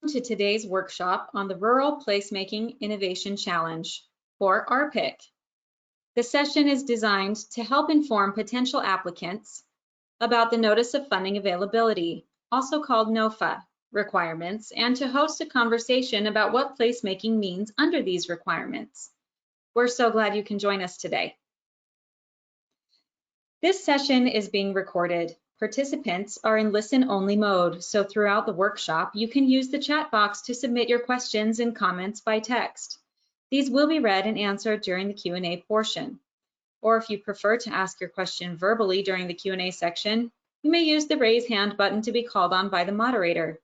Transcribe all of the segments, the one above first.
to today's workshop on the Rural Placemaking Innovation Challenge, or RPIC. The session is designed to help inform potential applicants about the Notice of Funding Availability, also called NOFA, requirements, and to host a conversation about what placemaking means under these requirements. We're so glad you can join us today. This session is being recorded. Participants are in listen-only mode, so throughout the workshop, you can use the chat box to submit your questions and comments by text. These will be read and answered during the Q&A portion. Or if you prefer to ask your question verbally during the Q&A section, you may use the raise hand button to be called on by the moderator.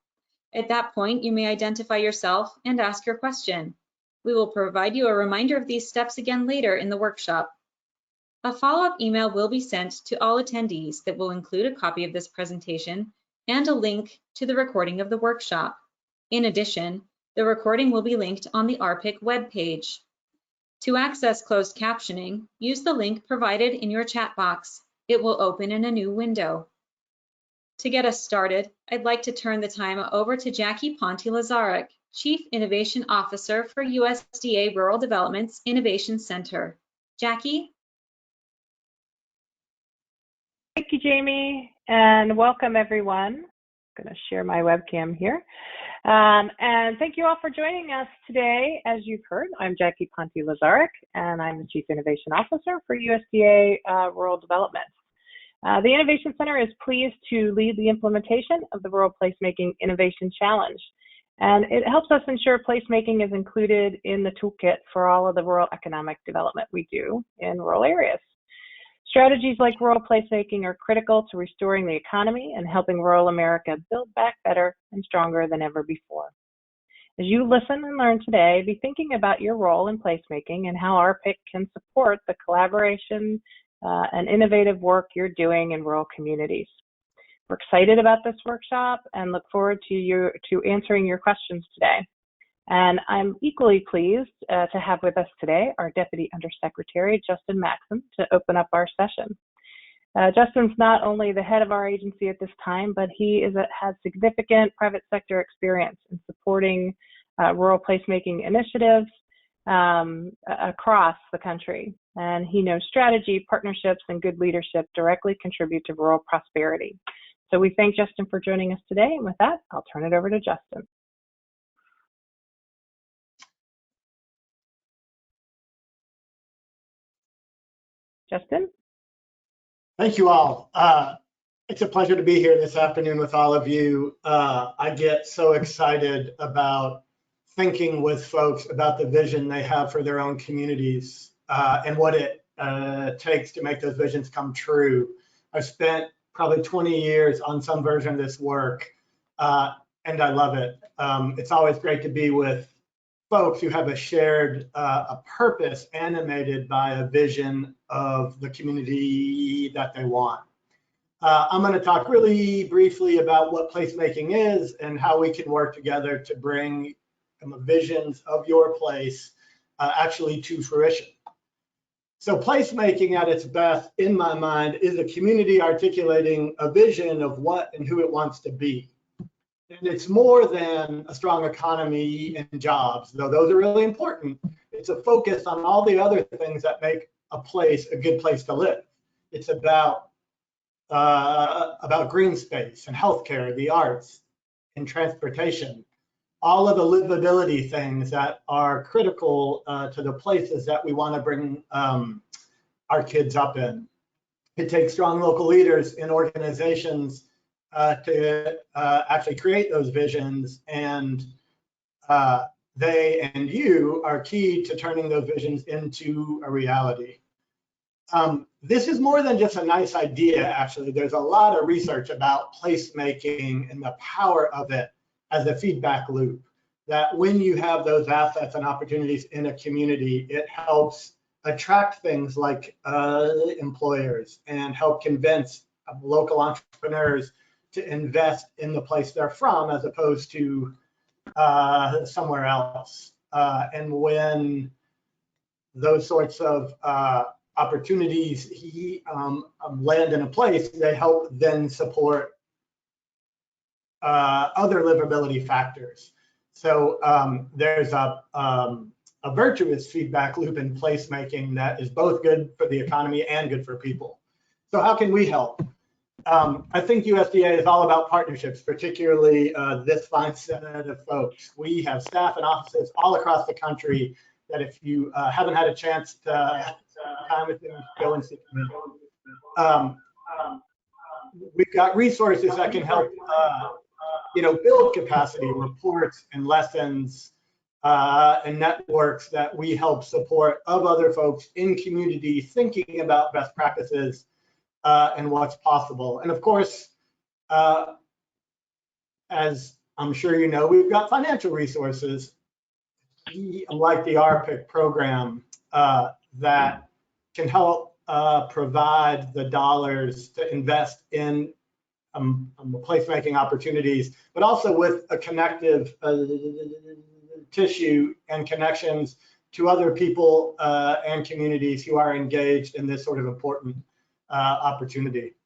At that point, you may identify yourself and ask your question. We will provide you a reminder of these steps again later in the workshop. A follow-up email will be sent to all attendees that will include a copy of this presentation and a link to the recording of the workshop. In addition, the recording will be linked on the RPIC webpage. To access closed captioning, use the link provided in your chat box. It will open in a new window. To get us started, I'd like to turn the time over to Jackie Ponte-Lazarek, Chief Innovation Officer for USDA Rural Development's Innovation Center. Jackie? Thank you, Jamie, and welcome everyone. I'm going to share my webcam here. And thank you all for joining us today. As you've heard, I'm Jackie Ponte-Lazarek, and I'm the Chief Innovation Officer for USDA Rural Development. The Innovation Center is pleased to lead the implementation of the Rural Placemaking Innovation Challenge, and it helps us ensure placemaking is included in the toolkit for all of the rural economic development we do in rural areas. Strategies like rural placemaking are critical to restoring the economy and helping rural America build back better and stronger than ever before. As you listen and learn today, be thinking about your role in placemaking and how RPIC can support the collaboration and innovative work you're doing in rural communities. We're excited about this workshop and look forward to answering your questions today. And I'm equally pleased to have with us today our Deputy Undersecretary, Justin Maxson, to open up our session. Justin's not only the head of our agency at this time, but he has significant private sector experience in supporting rural placemaking initiatives across the country. And he knows strategy, partnerships, and good leadership directly contribute to rural prosperity. So we thank Justin for joining us today. And with that, I'll turn it over to Justin. Justin? Thank you all. It's a pleasure to be here this afternoon with all of you. I get so excited about thinking with folks about the vision they have for their own communities and what it takes to make those visions come true. I've spent probably 20 years on some version of this work, and I love it. It's always great to be with folks who have a shared a purpose animated by a vision of the community that they want. I'm going to talk really briefly about what placemaking is and how we can work together to bring the visions of your place actually to fruition. So placemaking at its best, in my mind, is a community articulating a vision of what and who it wants to be. And it's more than a strong economy and jobs, though those are really important. It's a focus on all the other things that make a place a good place to live. It's about green space and healthcare, the arts, and transportation, all of the livability things that are critical to the places that we want to bring our kids up in. It takes strong local leaders in organizations to actually create those visions, and they and you are key to turning those visions into a reality. This is more than just a nice idea, actually. There's a lot of research about placemaking and the power of it as a feedback loop, that when you have those assets and opportunities in a community, it helps attract things like employers and help convince local entrepreneurs to invest in the place they're from as opposed to somewhere else. And when those sorts of opportunities land in a place, they help then support other livability factors. So there's a virtuous feedback loop in placemaking that is both good for the economy and good for people. So how can we help? I think USDA is all about partnerships, particularly this fine set of folks. We have staff and offices all across the country that if you haven't had a chance to time with them, go and see them. We've got resources that can help, build capacity, reports and lessons and networks that we help support of other folks in community thinking about best practices and what's possible. And of course, as I'm sure you know, we've got financial resources like the RPIC program that can help provide the dollars to invest in placemaking opportunities, but also with a connective tissue and connections to other people and communities who are engaged in this sort of important opportunity.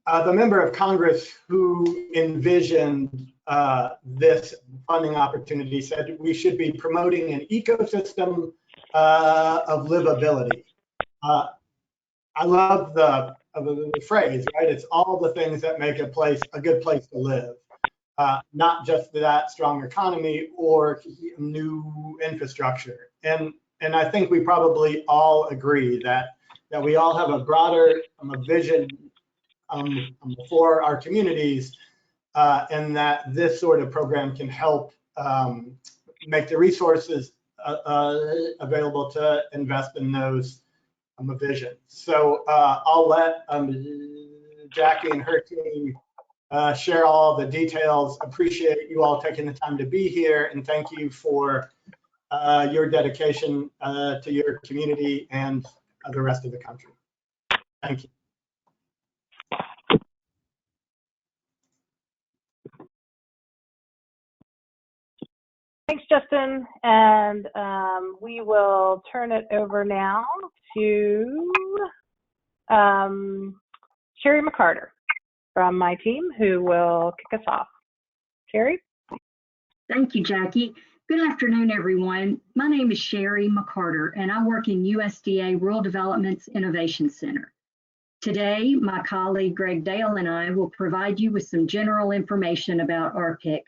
The member of Congress who envisioned this funding opportunity said we should be promoting an ecosystem of livability. I love the phrase, right? It's all the things that make a place a good place to live, not just that strong economy or new infrastructure. And I think we probably all agree that we all have a broader vision for our communities, and that this sort of program can help make the resources available to invest in those visions. So I'll let Jackie and her team share all the details. Appreciate you all taking the time to be here, and thank you for your dedication to your community and the rest of the country. Thank you. Thanks, Justin. And we will turn it over now to Sherry McCarter from my team, who will kick us off. Sherry? Thank you, Jackie. Good afternoon, everyone. My name is Sherry McCarter, and I work in USDA Rural Development's Innovation Center. Today, my colleague Greg Dale and I will provide you with some general information about RPIC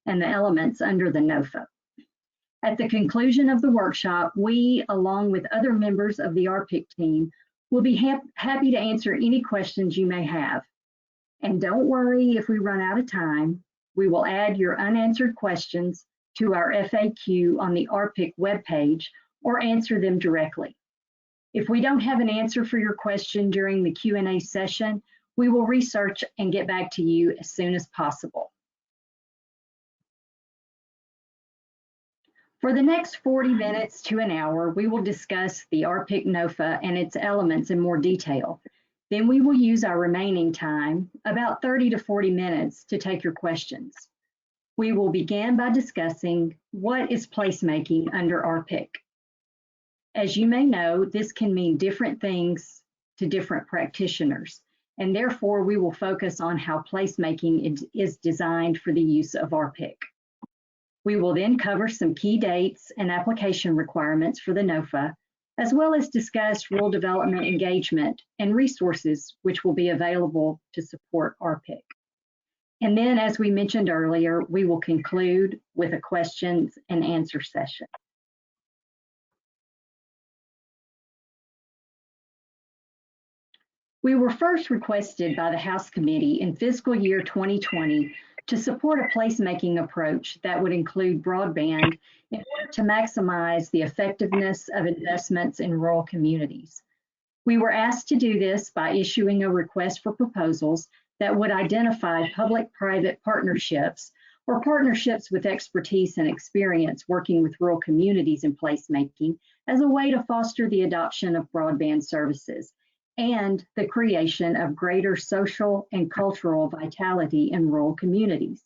and the elements under the NOFA. At the conclusion of the workshop, we, along with other members of the RPIC team, will be happy to answer any questions you may have. And don't worry if we run out of time. We will add your unanswered questions to our FAQ on the RPIC webpage or answer them directly. If we don't have an answer for your question during the Q&A session, we will research and get back to you as soon as possible. For the next 40 minutes to an hour, we will discuss the RPIC NOFA and its elements in more detail. Then we will use our remaining time, about 30 to 40 minutes, to take your questions. We will begin by discussing what is placemaking under RPIC. As you may know, this can mean different things to different practitioners, and therefore we will focus on how placemaking is designed for the use of RPIC. We will then cover some key dates and application requirements for the NOFA, as well as discuss rural development engagement and resources which will be available to support RPIC. And then, as we mentioned earlier, we will conclude with a questions and answer session. We were first requested by the House Committee in fiscal year 2020 to support a placemaking approach that would include broadband in order to maximize the effectiveness of investments in rural communities. We were asked to do this by issuing a request for proposals that would identify public-private partnerships or partnerships with expertise and experience working with rural communities in placemaking as a way to foster the adoption of broadband services and the creation of greater social and cultural vitality in rural communities.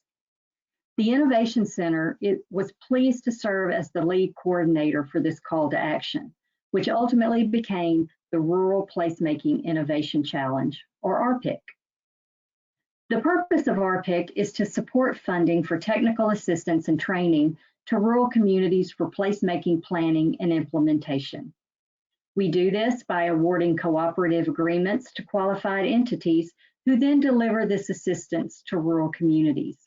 The Innovation Center was pleased to serve as the lead coordinator for this call to action, which ultimately became the Rural Placemaking Innovation Challenge, or RPIC. The purpose of RPIC is to support funding for technical assistance and training to rural communities for placemaking planning and implementation. We do this by awarding cooperative agreements to qualified entities who then deliver this assistance to rural communities.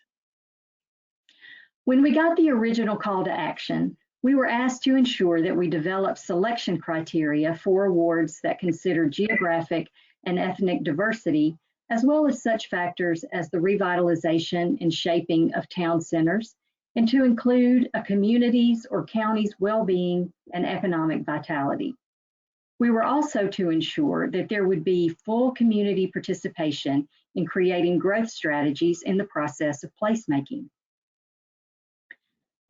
When we got the original call to action, we were asked to ensure that we develop selection criteria for awards that consider geographic and ethnic diversity, as well as such factors as the revitalization and shaping of town centers, and to include a community's or county's well-being and economic vitality. We were also to ensure that there would be full community participation in creating growth strategies in the process of placemaking.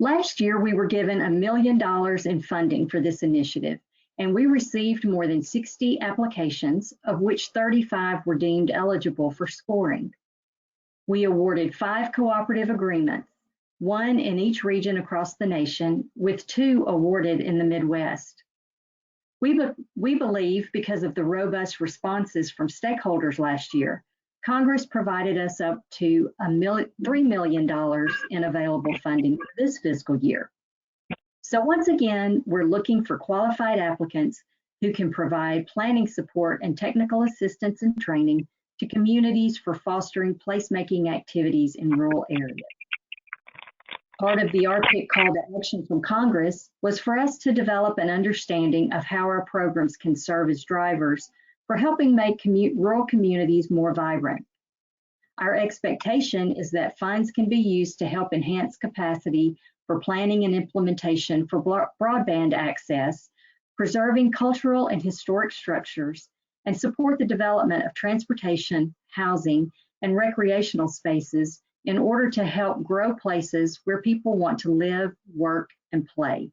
Last year, we were given $1 million in funding for this initiative, and we received more than 60 applications, of which 35 were deemed eligible for scoring. We awarded 5 cooperative agreements, 1 in each region across the nation, with 2 awarded in the Midwest. We believe, because of the robust responses from stakeholders last year, Congress provided us up to $3 million in available funding for this fiscal year. So once again, we're looking for qualified applicants who can provide planning support and technical assistance and training to communities for fostering placemaking activities in rural areas. Part of the RPIC call to action from Congress was for us to develop an understanding of how our programs can serve as drivers for helping make rural communities more vibrant. Our expectation is that funds can be used to help enhance capacity for planning and implementation for broadband access, preserving cultural and historic structures, and support the development of transportation, housing, and recreational spaces in order to help grow places where people want to live, work, and play.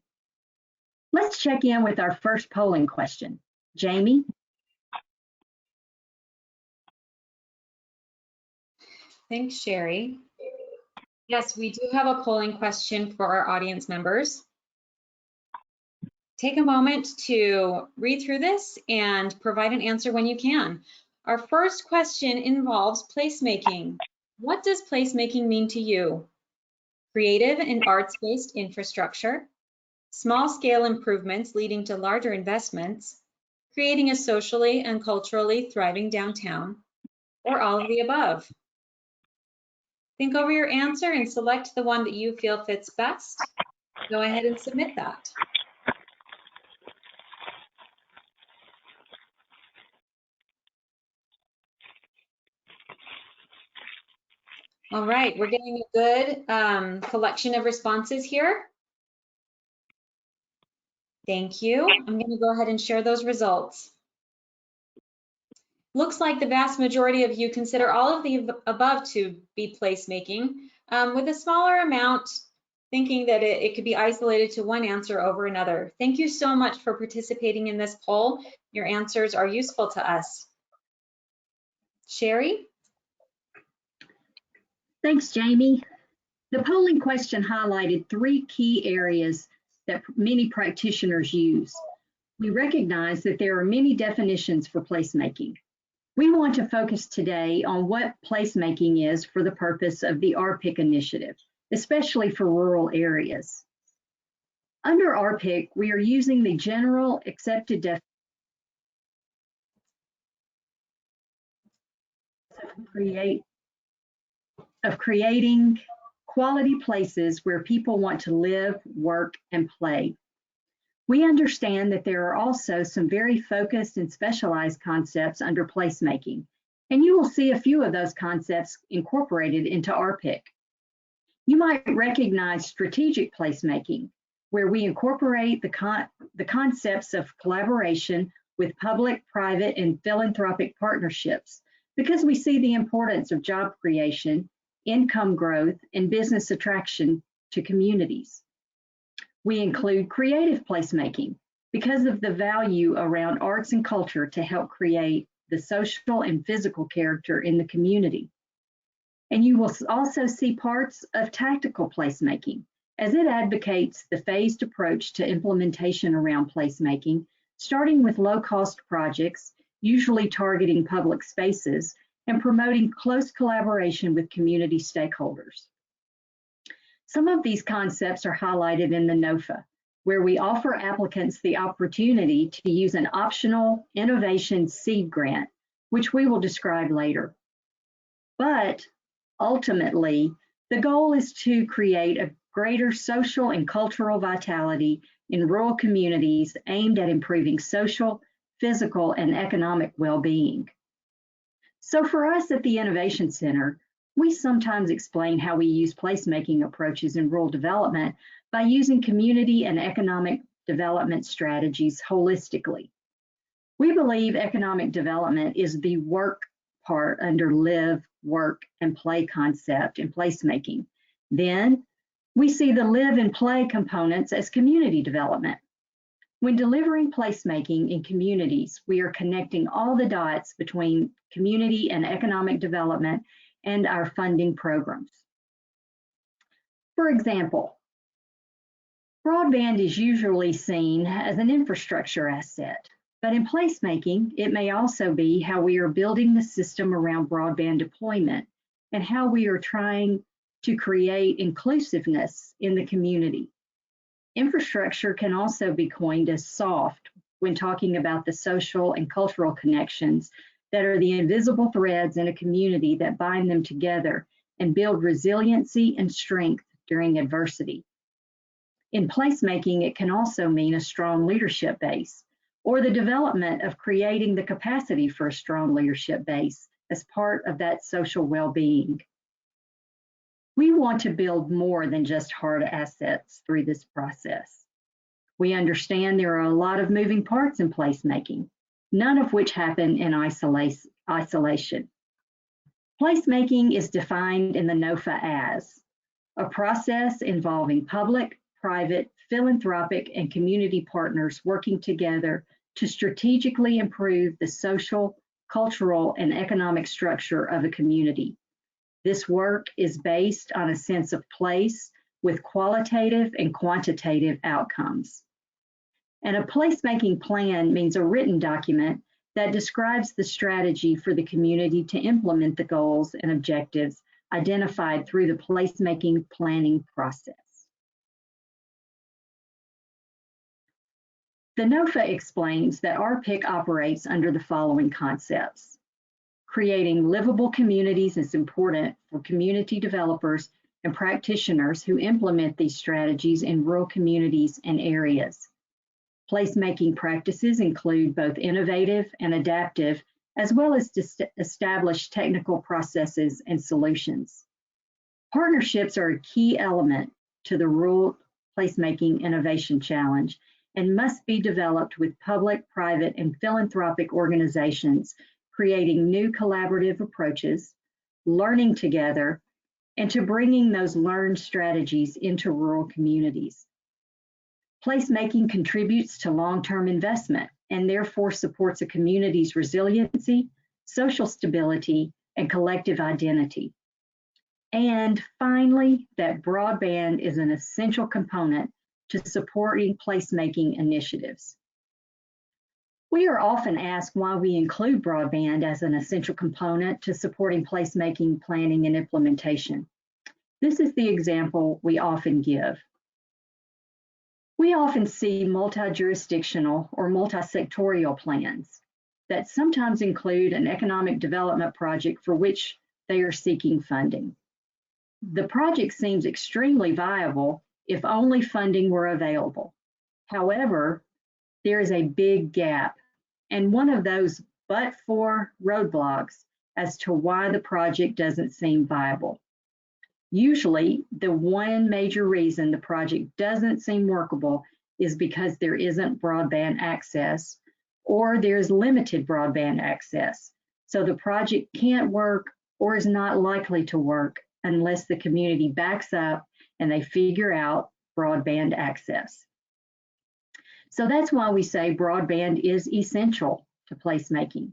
Let's check in with our first polling question. Jamie? Thanks, Sherry. Yes, we do have a polling question for our audience members. Take a moment to read through this and provide an answer when you can. Our first question involves placemaking. What does placemaking mean to you? Creative and arts-based infrastructure, small-scale improvements leading to larger investments, creating a socially and culturally thriving downtown, or all of the above? Think over your answer and select the one that you feel fits best. Go ahead and submit that. All right, we're getting a good collection of responses here. Thank you. I'm going to go ahead and share those results. Looks like the vast majority of you consider all of the above to be placemaking, with a smaller amount thinking that it could be isolated to one answer over another. Thank you so much for participating in this poll. Your answers are useful to us. Sherry? Thanks, Jamie. The polling question highlighted 3 key areas that many practitioners use. We recognize that there are many definitions for placemaking. We want to focus today on what placemaking is for the purpose of the RPIC initiative, especially for rural areas. Under RPIC, we are using the general accepted definition of creating quality places where people want to live, work, and play. We understand that there are also some very focused and specialized concepts under placemaking, and you will see a few of those concepts incorporated into RPIC. You might recognize strategic placemaking, where we incorporate the concepts of collaboration with public, private, and philanthropic partnerships, because we see the importance of job creation, income growth, and business attraction to communities. We include creative placemaking because of the value around arts and culture to help create the social and physical character in the community. And you will also see parts of tactical placemaking, as it advocates the phased approach to implementation around placemaking, starting with low-cost projects, usually targeting public spaces, and promoting close collaboration with community stakeholders. Some of these concepts are highlighted in the NOFA, where we offer applicants the opportunity to use an optional innovation seed grant, which we will describe later. But ultimately, the goal is to create a greater social and cultural vitality in rural communities aimed at improving social, physical, and economic well-being. So for us at the Innovation Center, we sometimes explain how we use placemaking approaches in rural development by using community and economic development strategies holistically. We believe economic development is the work part under live, work, and play concept in placemaking. Then we see the live and play components as community development. When delivering placemaking in communities, we are connecting all the dots between community and economic development and our funding programs. For example, broadband is usually seen as an infrastructure asset, but in placemaking, it may also be how we are building the system around broadband deployment and how we are trying to create inclusiveness in the community. Infrastructure can also be coined as soft when talking about the social and cultural connections that are the invisible threads in a community that bind them together and build resiliency and strength during adversity. In placemaking, it can also mean a strong leadership base or the development of creating the capacity for a strong leadership base as part of that social well-being. We want to build more than just hard assets through this process. We understand there are a lot of moving parts in placemaking, none of which happen in isolation. Placemaking is defined in the NOFA as a process involving public, private, philanthropic, and community partners working together to strategically improve the social, cultural, and economic structure of a community. This work is based on a sense of place with qualitative and quantitative outcomes. And a placemaking plan means a written document that describes the strategy for the community to implement the goals and objectives identified through the placemaking planning process. The NOFA explains that RPIC operates under the following concepts. Creating livable communities is important for community developers and practitioners who implement these strategies in rural communities and areas. Placemaking practices include both innovative and adaptive, as well as established technical processes and solutions. Partnerships are a key element to the Rural Placemaking Innovation Challenge and must be developed with public, private, and philanthropic organizations, creating new collaborative approaches, learning together, and to bringing those learned strategies into rural communities. Placemaking contributes to long-term investment and therefore supports a community's resiliency, social stability, and collective identity. And finally, that broadband is an essential component to supporting placemaking initiatives. We are often asked why we include broadband as an essential component to supporting placemaking, planning, and implementation. This is the example we often give. We often see multi-jurisdictional or multi-sectorial plans that sometimes include an economic development project for which they are seeking funding. The project seems extremely viable if only funding were available. However, there is a big gap, and one of those but-for roadblocks as to why the project doesn't seem viable. Usually, the one major reason the project doesn't seem workable is because there isn't broadband access or there's limited broadband access. So the project can't work or is not likely to work unless the community backs up and they figure out broadband access. So that's why we say broadband is essential to placemaking.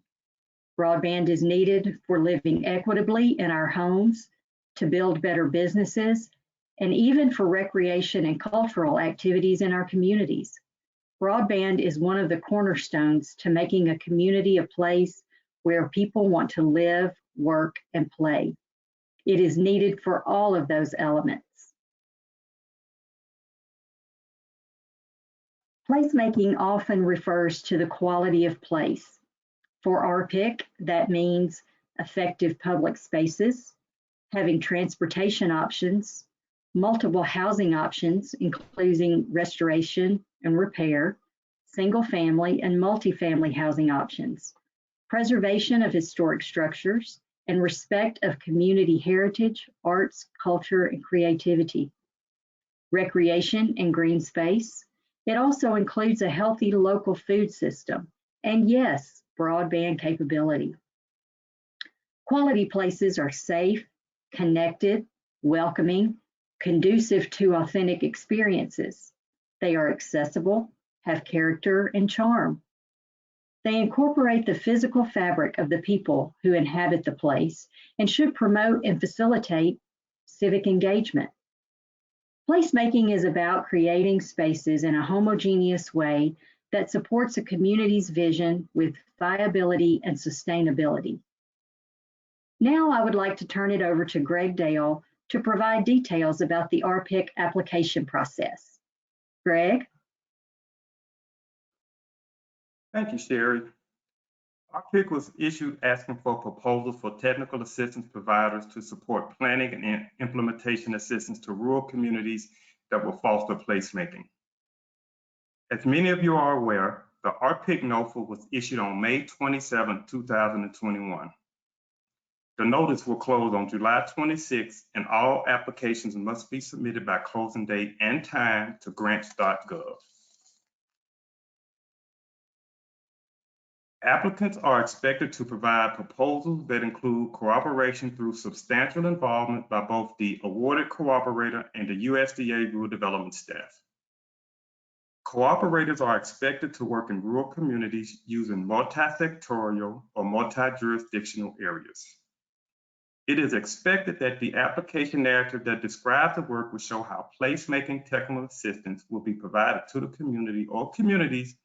Broadband is needed for living equitably in our homes, to build better businesses, and even for recreation and cultural activities in our communities. Broadband is one of the cornerstones to making a community a place where people want to live, work, and play. It is needed for all of those elements. Placemaking often refers to the quality of place. For RPIC, that means effective public spaces, having transportation options, multiple housing options, including restoration and repair, single-family and multifamily housing options, preservation of historic structures, and respect of community heritage, arts, culture, and creativity. Recreation and green space. It also includes a healthy local food system, and yes, broadband capability. Quality places are safe, connected, welcoming, conducive to authentic experiences. They are accessible, have character and charm. They incorporate the physical fabric of the people who inhabit the place and should promote and facilitate civic engagement. Placemaking is about creating spaces in a homogeneous way that supports a community's vision with viability and sustainability. Now I would like to turn it over to Greg Dale to provide details about the RPIC application process. Greg? Thank you, Sherry. RPIC was issued asking for proposals for technical assistance providers to support planning and implementation assistance to rural communities that will foster placemaking. As many of you are aware, the RPIC NOFA was issued on May 27, 2021. The notice will close on July 26, and all applications must be submitted by closing date and time to grants.gov. Applicants are expected to provide proposals that include cooperation through substantial involvement by both the awarded cooperator and the USDA rural development staff. Cooperators are expected to work in rural communities using multi-sectorial or multi-jurisdictional areas. It is expected that the application narrative that describes the work will show how placemaking technical assistance will be provided to the community or communities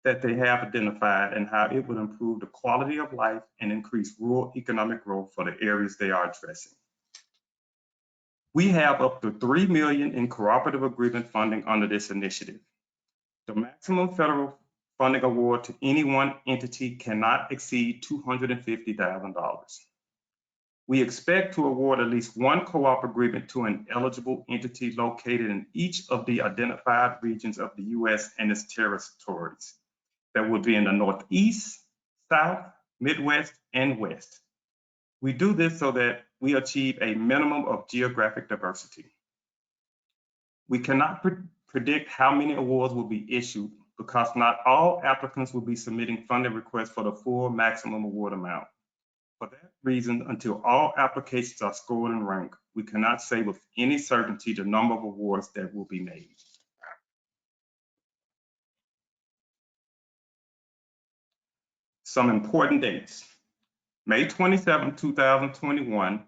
that they have identified and how it would improve the quality of life and increase rural economic growth for the areas they are addressing. We have up to $3 million in cooperative agreement funding under this initiative. The maximum federal funding award to any one entity cannot exceed $250,000. We expect to award at least one co-op agreement to an eligible entity located in each of the identified regions of the U.S. and its territories that would be in the Northeast, South, Midwest, and West. We do this so that we achieve a minimum of geographic diversity. We cannot predict how many awards will be issued because not all applicants will be submitting funding requests for the full maximum award amount. For that reason, until all applications are scored and ranked, we cannot say with any certainty the number of awards that will be made. Some important dates. May 27, 2021,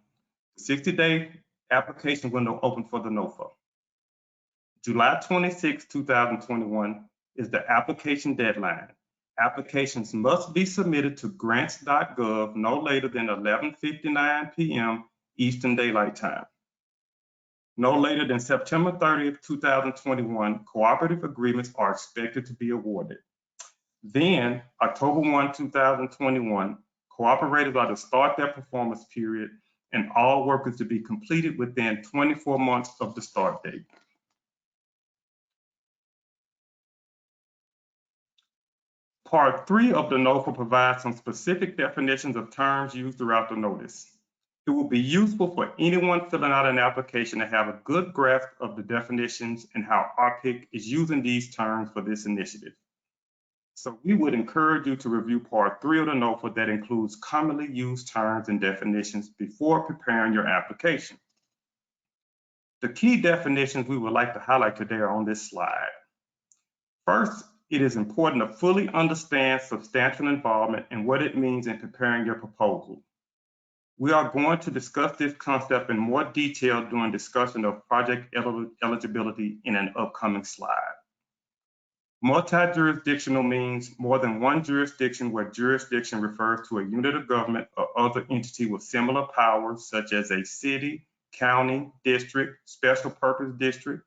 the 60-day application window open for the NOFA. July 26, 2021 is the application deadline. Applications must be submitted to grants.gov no later than 11:59 p.m. Eastern Daylight Time. No later than September 30th, 2021, cooperative agreements are expected to be awarded. Then, October 1, 2021, cooperators are to start their performance period and all work is to be completed within 24 months of the start date. Part 3 of the NOFA provides some specific definitions of terms used throughout the notice. It will be useful for anyone filling out an application to have a good grasp of the definitions and how RPIC is using these terms for this initiative. So we would encourage you to review Part 3 of the NOFA that includes commonly used terms and definitions before preparing your application. The key definitions we would like to highlight today are on this slide. First, it is important to fully understand substantial involvement and what it means in preparing your proposal. We are going to discuss this concept in more detail during discussion of project eligibility in an upcoming slide. Multi-jurisdictional means more than one jurisdiction where jurisdiction refers to a unit of government or other entity with similar powers, such as a city, county, district, special purpose district,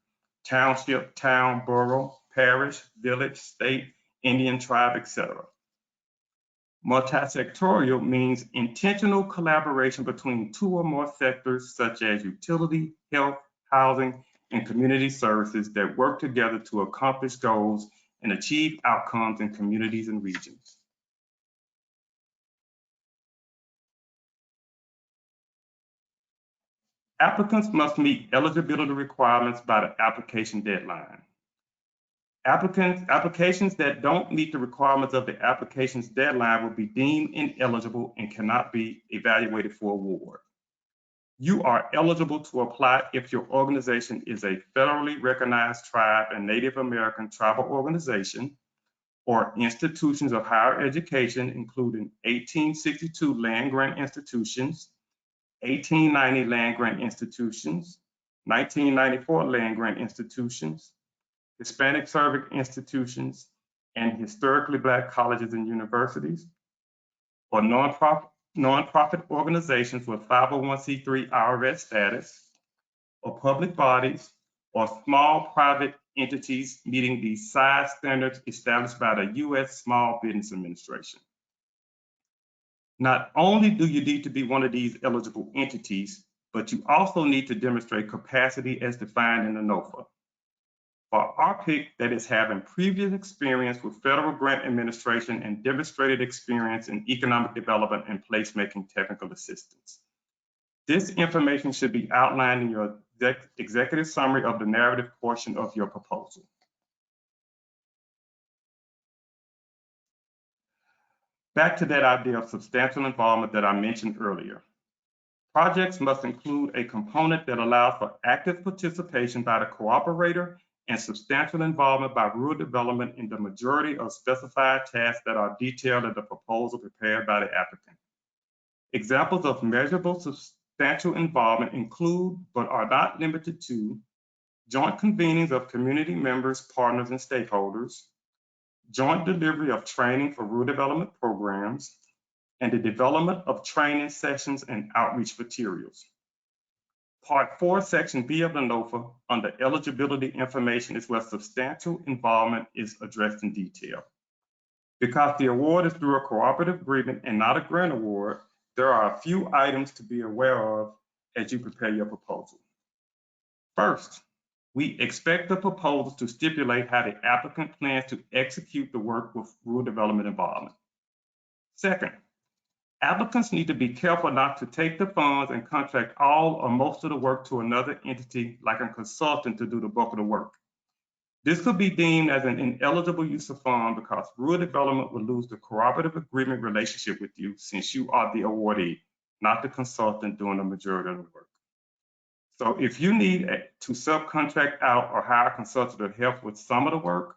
township, town, borough, parish, village, state, Indian tribe, etc. Multisectorial means intentional collaboration between two or more sectors, such as utility, health, housing, and community services that work together to accomplish goals and achieve outcomes in communities and regions. Applicants must meet eligibility requirements by the application deadline. Applications that don't meet the requirements of the application's deadline will be deemed ineligible and cannot be evaluated for award. You are eligible to apply if your organization is a federally recognized tribe and Native American tribal organization or institutions of higher education, including 1862 land-grant institutions, 1890 land-grant institutions, 1994 land-grant institutions, Hispanic serving institutions, and historically Black colleges and universities, or nonprofit organizations with 501c3 IRS status, or public bodies, or small private entities meeting the size standards established by the U.S. Small Business Administration. Not only do you need to be one of these eligible entities, but you also need to demonstrate capacity as defined in the NOFA. For RPIC that is having previous experience with federal grant administration and demonstrated experience in economic development and placemaking technical assistance. This information should be outlined in your executive summary of the narrative portion of your proposal. Back to that idea of substantial involvement that I mentioned earlier. Projects must include a component that allows for active participation by the cooperator and substantial involvement by rural development in the majority of specified tasks that are detailed in the proposal prepared by the applicant. Examples of measurable substantial involvement include, but are not limited to, joint convenings of community members, partners, and stakeholders, joint delivery of training for rural development programs, and the development of training sessions and outreach materials. Part 4, Section B of the NOFA under eligibility information is where substantial involvement is addressed in detail. Because the award is through a cooperative agreement and not a grant award, there are a few items to be aware of as you prepare your proposal. First, we expect the proposal to stipulate how the applicant plans to execute the work with rural development involvement. Second, applicants need to be careful not to take the funds and contract all or most of the work to another entity like a consultant to do the bulk of the work. This could be deemed as an ineligible use of fund because rural development will lose the cooperative agreement relationship with you since you are the awardee, not the consultant doing the majority of the work. So if you need to subcontract out or hire a consultant to help with some of the work,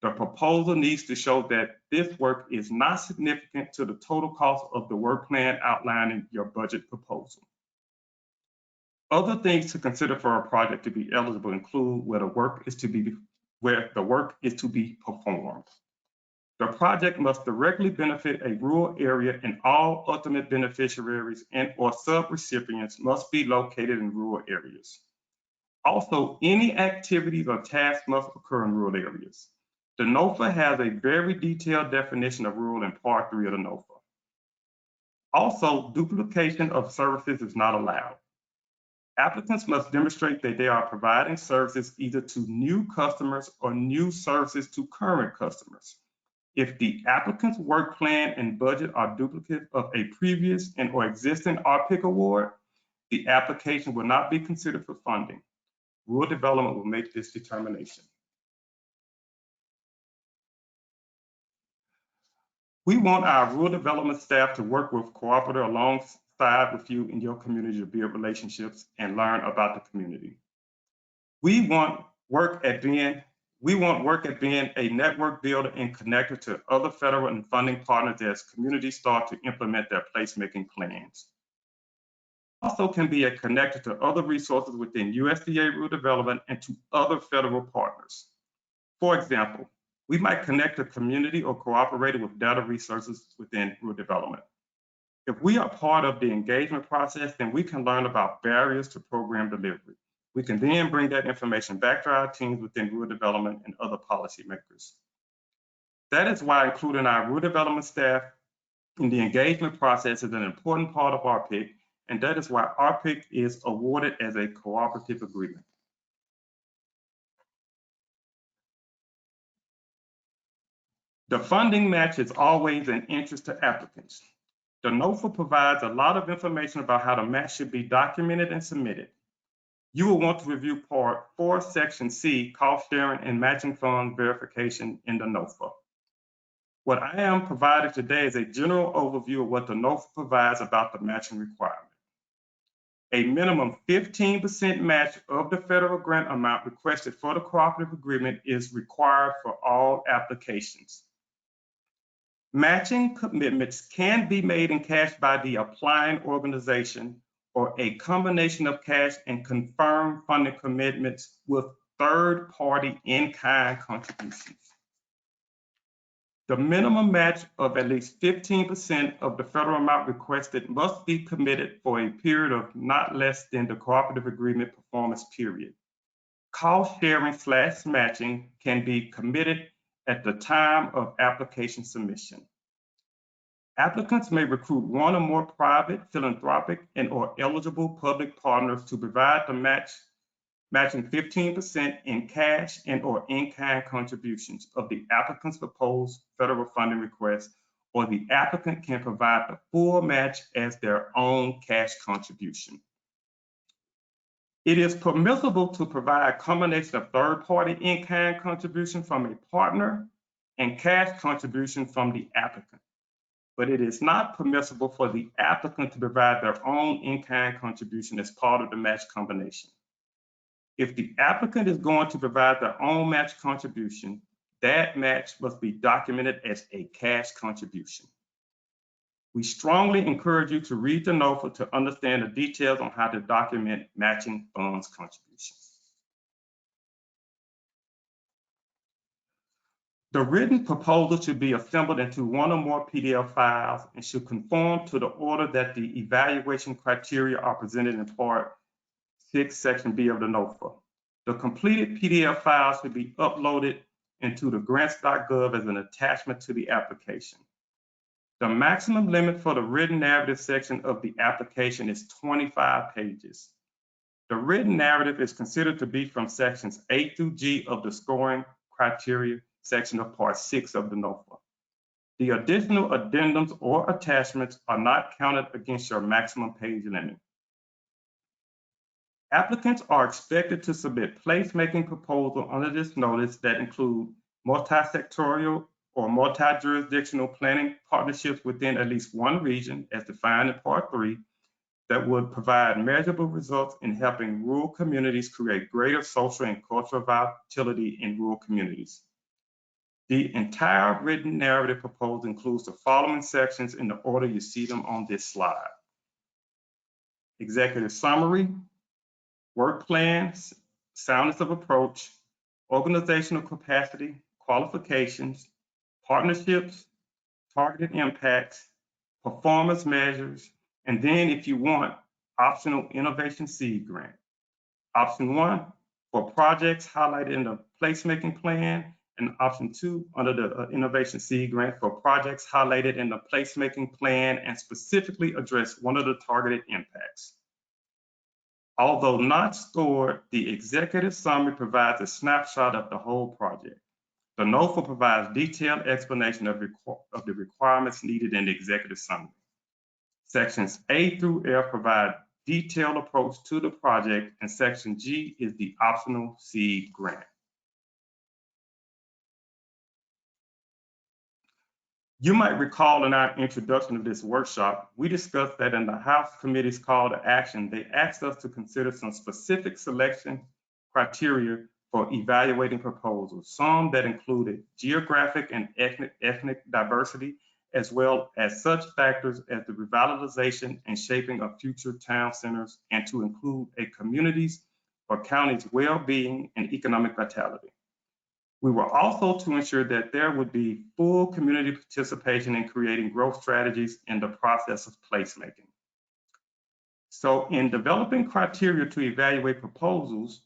the proposal needs to show that this work is not significant to the total cost of the work plan outlined in your budget proposal. Other things to consider for a project to be eligible include where the work is to be performed. The project must directly benefit a rural area and all ultimate beneficiaries and or sub-recipients must be located in rural areas. Also, any activities or tasks must occur in rural areas. The NOFA has a very detailed definition of rural in Part 3 of the NOFA. Also, duplication of services is not allowed. Applicants must demonstrate that they are providing services either to new customers or new services to current customers. If the applicant's work plan and budget are duplicate of a previous and or existing RPIC award, the application will not be considered for funding. Rural development will make this determination. We want our rural development staff to work with cooperative alongside with you in your community to build relationships and learn about the community. We want work at being a network builder and connector to other federal and funding partners as communities start to implement their placemaking plans. Also can be a connector to other resources within USDA rural development and to other federal partners. For example, We might connect a community or cooperate with data resources within rural development. If we are part of the engagement process, then we can learn about barriers to program delivery. We can then bring that information back to our teams within rural development and other policymakers. That is why including our rural development staff in the engagement process is an important part of RPIC, and that is why RPIC is awarded as a cooperative agreement. The funding match is always an interest to applicants. The NOFA provides a lot of information about how the match should be documented and submitted. You will want to review Part 4, Section C, Cost Sharing and Matching Funds Verification in the NOFA. What I am providing today is a general overview of what the NOFA provides about the matching requirement. A minimum 15% match of the federal grant amount requested for the cooperative agreement is required for all applications. Matching commitments can be made in cash by the applying organization or a combination of cash and confirmed funding commitments with third-party in-kind contributions. The minimum match of at least 15% of the federal amount requested must be committed for a period of not less than the cooperative agreement performance period. Cost sharing / matching can be committed at the time of application submission. Applicants may recruit one or more private, philanthropic, and/or eligible public partners to provide the matching 15% in cash and/or in-kind contributions of the applicant's proposed federal funding request, or the applicant can provide the full match as their own cash contribution. It is permissible to provide a combination of third-party in-kind contribution from a partner and cash contribution from the applicant, but it is not permissible for the applicant to provide their own in-kind contribution as part of the match combination. If the applicant is going to provide their own match contribution, that match must be documented as a cash contribution. We strongly encourage you to read the NOFA to understand the details on how to document matching funds contributions. The written proposal should be assembled into one or more PDF files and should conform to the order that the evaluation criteria are presented in Part 6, Section B of the NOFA. The completed PDF files should be uploaded into the grants.gov as an attachment to the application. The maximum limit for the written narrative section of the application is 25 pages. The written narrative is considered to be from sections A through G of the scoring criteria section of Part 6 of the NOFA. The additional addendums or attachments are not counted against your maximum page limit. Applicants are expected to submit placemaking proposals under this notice that include multi-sectorial or multi-jurisdictional planning partnerships within at least one region as defined in Part 3 that would provide measurable results in helping rural communities create greater social and cultural vitality in rural communities. The entire written narrative proposal includes the following sections in the order you see them on this slide: executive summary, work plans, soundness of approach, organizational capacity, qualifications, partnerships, targeted impacts, performance measures, and then if you want, optional innovation seed grant. Option 1 for projects highlighted in the placemaking plan, and option 2 under the innovation seed grant for projects highlighted in the placemaking plan and specifically address one of the targeted impacts. Although not scored, the executive summary provides a snapshot of the whole project. The NOFA provides detailed explanation of the requirements needed in the executive summary. Sections A through F provide detailed approach to the project, and section G is the optional seed grant. You might recall in our introduction of this workshop, we discussed that in the House Committee's call to action, they asked us to consider some specific selection criteria for evaluating proposals, some that included geographic and ethnic diversity, as well as such factors as the revitalization and shaping of future town centers, and to include a community's or county's well-being and economic vitality. We were also to ensure that there would be full community participation in creating growth strategies in the process of placemaking. So in developing criteria to evaluate proposals,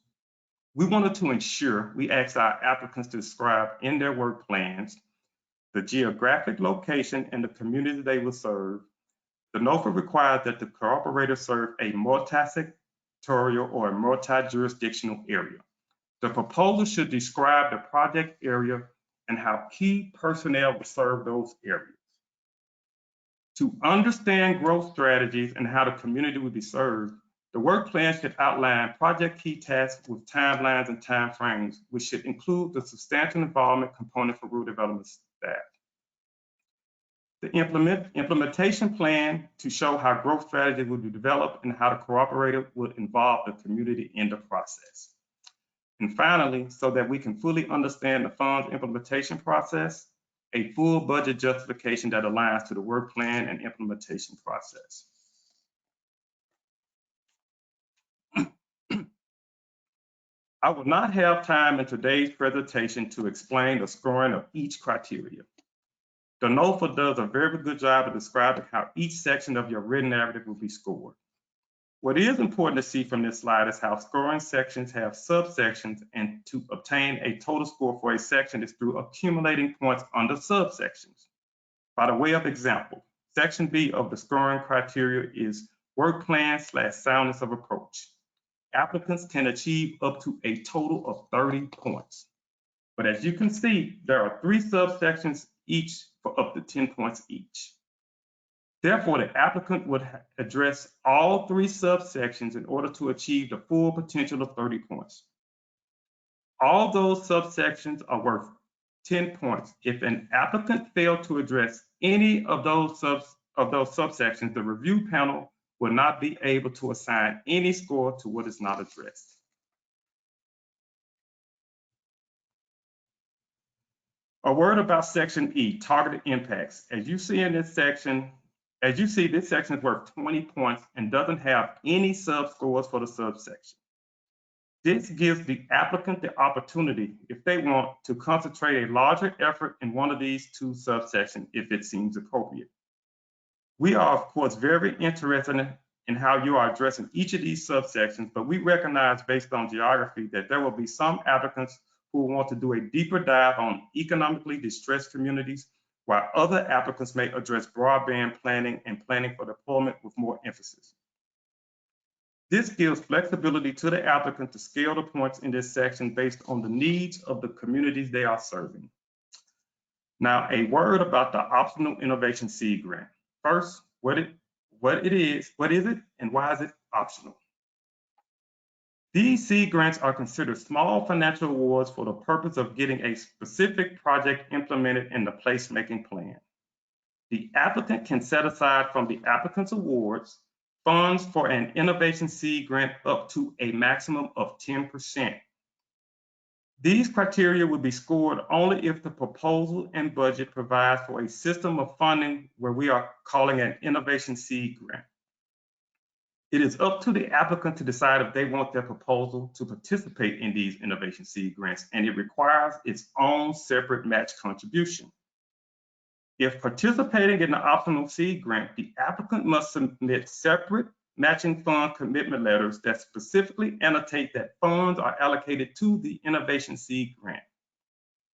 we wanted to ensure we asked our applicants to describe in their work plans the geographic location and the community they will serve. The NOFA requires that the cooperator serve a multi-sectorial or a multi-jurisdictional area. The proposal should describe the project area and how key personnel will serve those areas. To understand growth strategies and how the community will be served, the work plan should outline project key tasks with timelines and timeframes, which should include the substantial involvement component for rural development staff. The implementation plan to show how growth strategies will be developed and how the cooperator would involve the community in the process. And finally, so that we can fully understand the fund's implementation process, a full budget justification that aligns to the work plan and implementation process. I will not have time in today's presentation to explain the scoring of each criteria. The NOFA does a very good job of describing how each section of your written narrative will be scored. What is important to see from this slide is how scoring sections have subsections, and to obtain a total score for a section is through accumulating points under subsections. By the way of example, section B of the scoring criteria is work plan / soundness of approach. Applicants can achieve up to a total of 30 points. But as you can see, there are 3 subsections each for up to 10 points each. Therefore, the applicant would address all 3 subsections in order to achieve the full potential of 30 points. All those subsections are worth 10 points. If an applicant failed to address any of those subsections, the review panel will not be able to assign any score to what is not addressed. A word about section E, targeted impacts. As you see, this section is worth 20 points and doesn't have any sub-scores for the subsection. This gives the applicant the opportunity, if they want, to concentrate a larger effort in one of these 2 subsections if it seems appropriate. We are, of course, very interested in how you are addressing each of these subsections, but we recognize based on geography that there will be some applicants who want to do a deeper dive on economically distressed communities, while other applicants may address broadband planning and planning for deployment with more emphasis. This gives flexibility to the applicant to scale the points in this section based on the needs of the communities they are serving. Now, a word about the optional innovation seed grant. First, what is it, and why is it optional? These seed grants are considered small financial awards for the purpose of getting a specific project implemented in the placemaking plan. The applicant can set aside from the applicant's awards funds for an innovation seed grant up to a maximum of 10%. These criteria will be scored only if the proposal and budget provides for a system of funding where we are calling an innovation seed grant. It is up to the applicant to decide if they want their proposal to participate in these innovation seed grants, and it requires its own separate match contribution. If participating in the optional seed grant, the applicant must submit separate matching fund commitment letters that specifically annotate that funds are allocated to the innovation seed grant.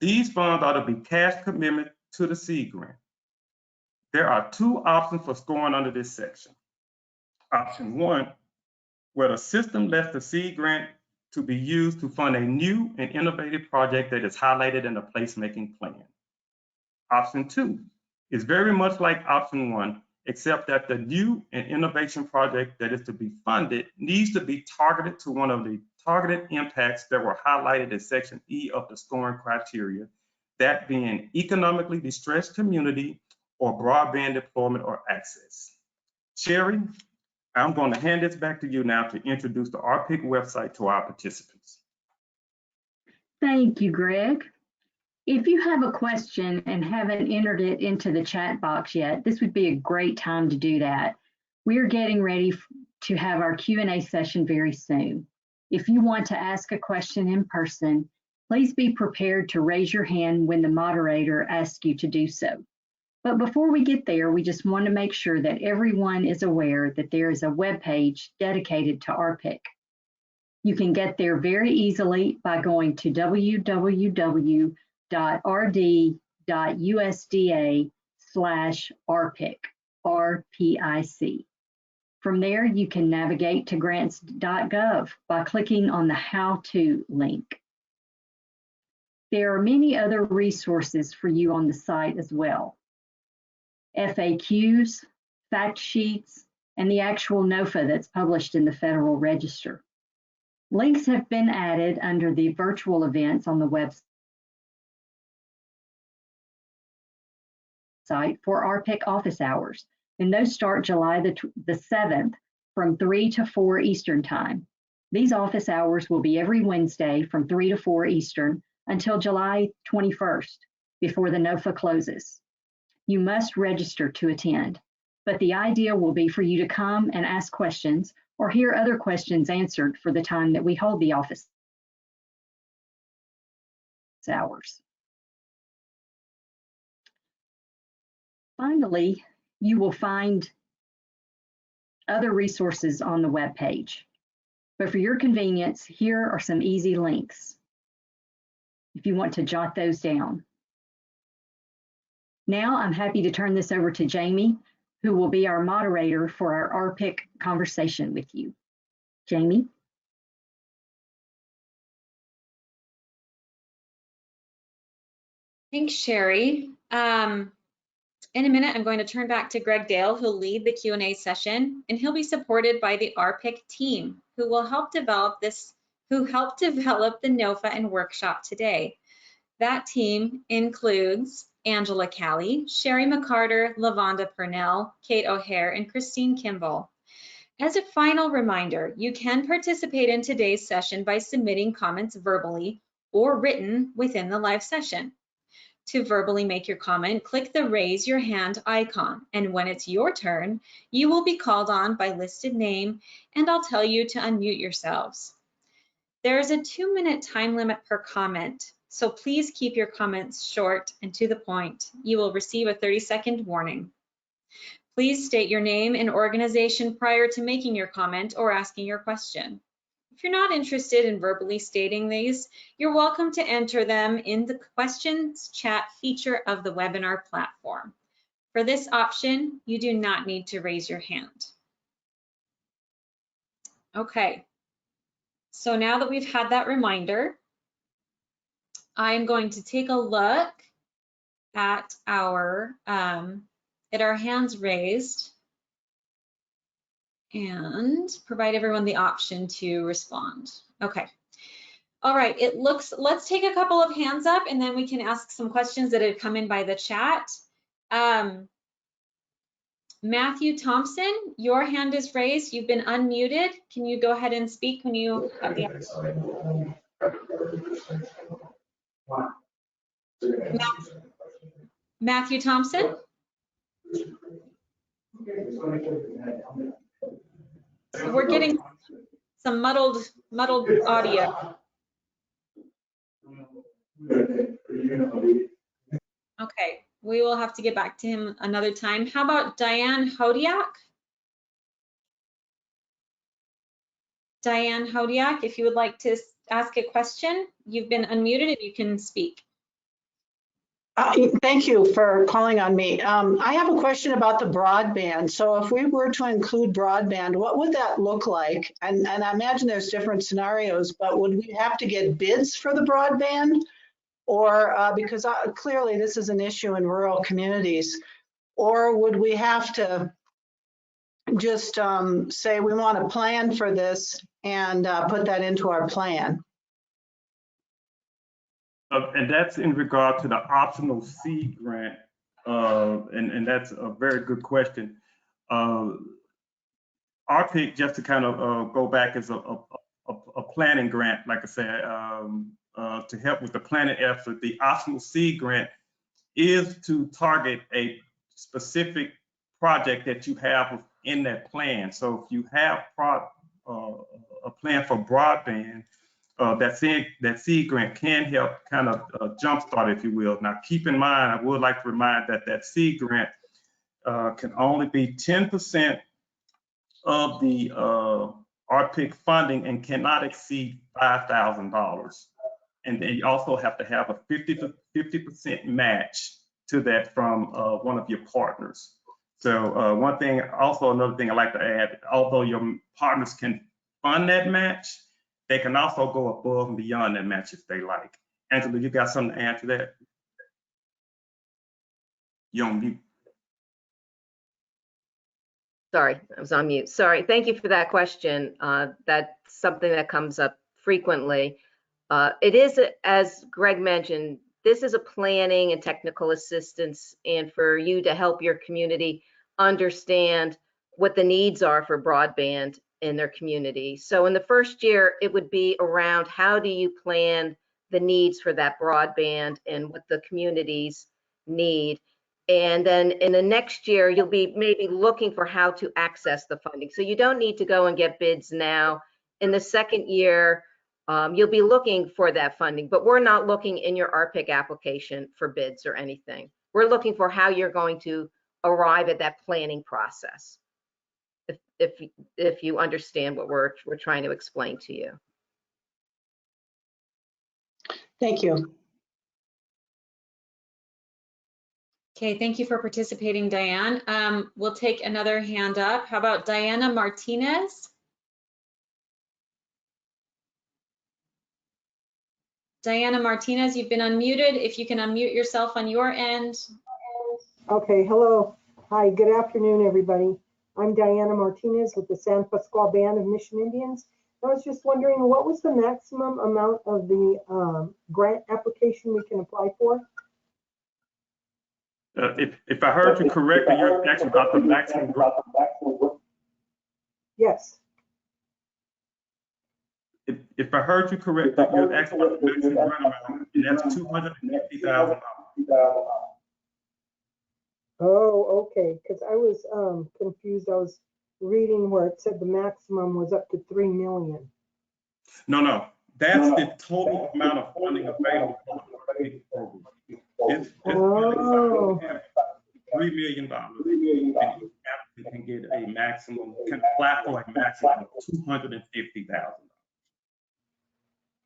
These funds are to be cash commitment to the seed grant. There are 2 options for scoring under this section. Option 1, where the system lets the seed grant to be used to fund a new and innovative project that is highlighted in the placemaking plan. Option 2 is very much like option 1, except that the new and innovation project that is to be funded needs to be targeted to one of the targeted impacts that were highlighted in section E of the scoring criteria, that being economically distressed community or broadband deployment or access. Sherry, I'm going to hand this back to you now to introduce the RPIC website to our participants. Thank you, Greg. If you have a question and haven't entered it into the chat box yet, this would be a great time to do that. We're getting ready to have our Q&A session very soon. If you want to ask a question in person, Please be prepared to raise your hand when the moderator asks you to do so. But before we get there, we just want to make sure that everyone is aware that there is a web page dedicated to RPIC. You can get there very easily by going to www.rd.usda/RPIC, RPIC. From there, you can navigate to grants.gov by clicking on the How To link. There are many other resources for you on the site as well. FAQs, fact sheets, and the actual NOFA that's published in the Federal Register. Links have been added under the virtual events on the website for RPIC office hours, and those start July the 7th from 3 to 4 Eastern Time. These office hours will be every Wednesday from 3 to 4 Eastern until July 21st, before the NOFA closes. You must register to attend, but the idea will be for you to come and ask questions or hear other questions answered for the time that we hold the office hours. Finally, you will find other resources on the web page, but for your convenience, here are some easy links if you want to jot those down. Now I'm happy to turn this over to Jamie, who will be our moderator for our RPIC conversation with you. Jamie? Thanks, Sherry. In a minute, I'm going to turn back to Greg Dale, who'll lead the Q&A session, and he'll be supported by the RPIC team, who will help develop the NOFA and workshop today. That team includes Angela Callie, Sherry McCarter, LaVonda Purnell, Kate O'Hare, and Christine Kimball. As a final reminder, you can participate in today's session by submitting comments verbally or written within the live session. To verbally make your comment, click the raise your hand icon, and when it's your turn, you will be called on by listed name, and I'll tell you to unmute yourselves. There is a 2-minute time limit per comment, so please keep your comments short and to the point. You will receive a 30-second warning. Please state your name and organization prior to making your comment or asking your question. If you're not interested in verbally stating these, you're welcome to enter them in the questions chat feature of the webinar platform. For this option, you do not need to raise your hand. Okay, so now that we've had that reminder, I'm going to take a look at our hands raised and provide everyone the option to respond. Okay. All right, let's take a couple of hands up and then we can ask some questions that have come in by the chat. Matthew Thompson, your hand is raised. You've been unmuted. Can you go ahead and speak when you have the Matthew Thompson? We're getting some muddled audio. Okay, we will have to get back to him another time. How about Diane Hodiak? Diane Hodiak, if you would like to ask a question, you've been unmuted and you can speak. Thank you for calling on me. I have a question about the broadband. So if we were to include broadband, what would that look like? And I imagine there's different scenarios, but would we have to get bids for the broadband? Or because clearly this is an issue in rural communities, or would we have to just say we want to plan for this and put that into our plan? And that's in regard to the optional C grant, and that's a very good question. RPIC, just to kind of go back, is a planning grant, like I said, to help with the planning effort. The optional C grant is to target a specific project that you have in that plan. So if you have a plan for broadband, that seed grant can help kind of jumpstart, if you will. Now, keep in mind, I would like to remind that seed grant can only be 10% of the RPIC funding and cannot exceed $5,000. And then you also have to have a 50% match to that from one of your partners. So one thing, also another thing I'd like to add, although your partners can fund that match, they can also go above and beyond that match if they like. Angela, you got something to add to that? You're on mute. Sorry, I was on mute. Sorry. Thank you for that question. That's something that comes up frequently. It is, as Greg mentioned, this is a planning and technical assistance, and for you to help your community understand what the needs are for broadband in their community. So in the first year, it would be around how do you plan the needs for that broadband and what the communities need. And then in the next year, you'll be maybe looking for how to access the funding. So you don't need to go and get bids now. In the second year, you'll be looking for that funding, but we're not looking in your RPIC application for bids or anything. We're looking for how you're going to arrive at that planning process, if you understand what we're trying to explain to you. Thank you. Okay, thank you for participating, Diane. We'll take another hand up. How about Diana Martinez? Diana Martinez, you've been unmuted. If you can unmute yourself on your end. Okay, hello. Hi, good afternoon, everybody. I'm Diana Martinez with the San Pasqual Band of Mission Indians. I was just wondering, what was the maximum amount of the grant application we can apply for? If I heard you correctly, you're asking about the maximum. Yes. If I heard you correctly, you're asking about the maximum grant amount, and that's $250,000. Oh, okay, because I was confused. I was reading where it said the maximum was up to $3 million. No, that's the total amount of funding available for the RPIC program. This Oh. $3 million, and each applicant can get a maximum, can apply for a maximum of $250,000.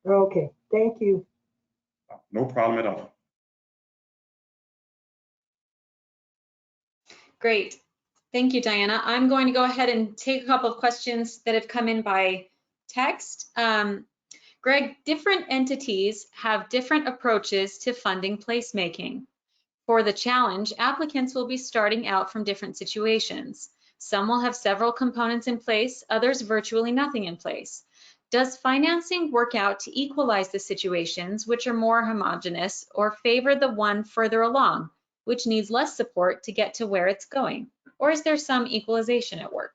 Okay, thank you. No problem at all. Great. Thank you, Diana. I'm going to go ahead and take a couple of questions that have come in by text. Greg, different entities have different approaches to funding placemaking. For the challenge, applicants will be starting out from different situations. Some will have several components in place, others virtually nothing in place. Does financing work out to equalize the situations which are more homogeneous, or favor the one further along, which needs less support to get to where it's going? Or is there some equalization at work?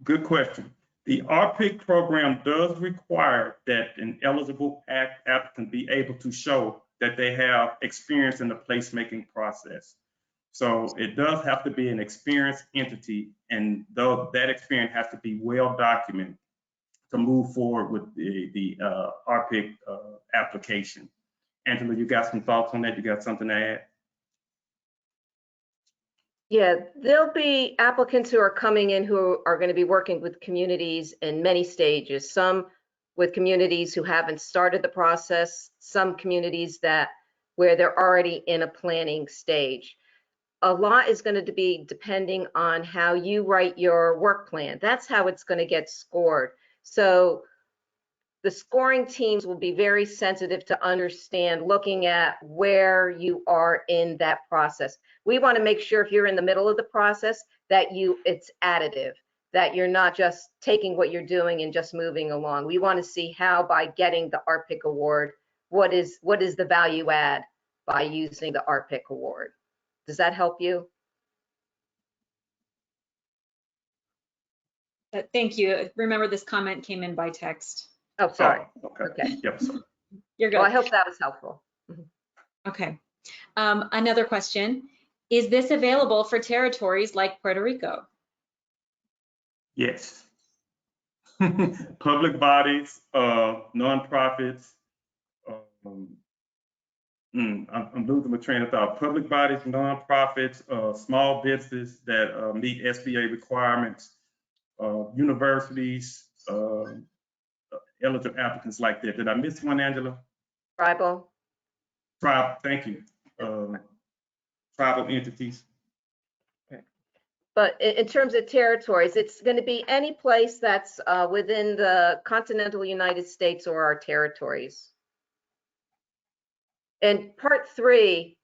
Good question. The RPIC program does require that an eligible applicant be able to show that they have experience in the placemaking process. So it does have to be an experienced entity, and though that experience has to be well documented to move forward with the RPIC application. Angela, you got some thoughts on that? You got something to add? Yeah, there'll be applicants who are coming in who are going to be working with communities in many stages, some with communities who haven't started the process, some communities where they're already in a planning stage. A lot is going to be depending on how you write your work plan. That's how it's going to get scored. So the scoring teams will be very sensitive to understand, looking at where you are in that process. We want to make sure if you're in the middle of the process that it's additive, that you're not just taking what you're doing and just moving along. We want to see how, by getting the RPIC award, what is the value add by using the RPIC award. Does that help you? Thank you. Remember, this comment came in by text. Oh, sorry. Oh, okay. Okay. Yep. Sorry. You're good. Well, I hope that was helpful. Okay. Another question. Is this available for territories like Puerto Rico? Yes. public bodies, nonprofits. I'm losing my train of thought. Public bodies, nonprofits, small businesses that meet SBA requirements, universities, eligible applicants like that. Did I miss one, Angela? Tribal. Tribe, thank you. Tribal entities. But in terms of territories, it's going to be any place that's within the continental United States or our territories. And part 3,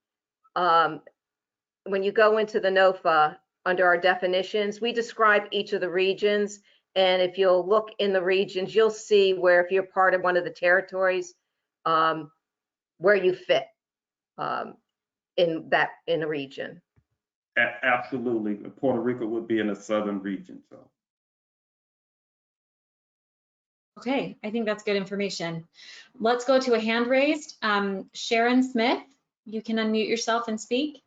when you go into the NOFA, under our definitions, we describe each of the regions. And if you'll look in the regions, you'll see where if you're part of one of the territories, where you fit in the region. Absolutely. Puerto Rico would be in the southern region. So. Okay, I think that's good information. Let's go to a hand raised. Sharon Smith, you can unmute yourself and speak.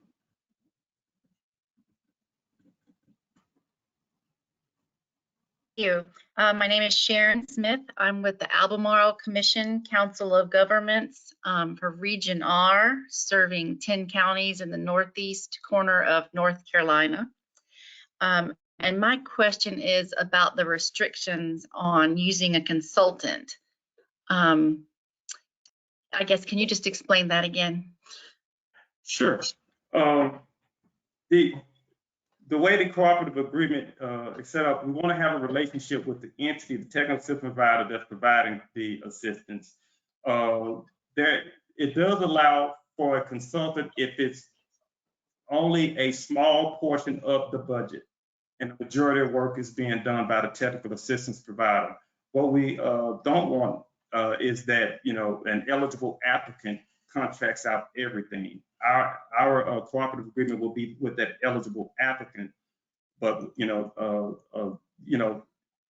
Thank you. My name is Sharon Smith. I'm with the Albemarle Commission Council of Governments for Region R, serving 10 counties in the northeast corner of North Carolina. And my question is about the restrictions on using a consultant. I guess, can you just explain that again? Sure. The way the cooperative agreement is set up, we want to have a relationship with the entity, the technical assistance provider that's providing the assistance. It does allow for a consultant if it's only a small portion of the budget and the majority of work is being done by the technical assistance provider. What we don't want is that, an eligible applicant contracts out everything. Our cooperative agreement will be with that eligible applicant, but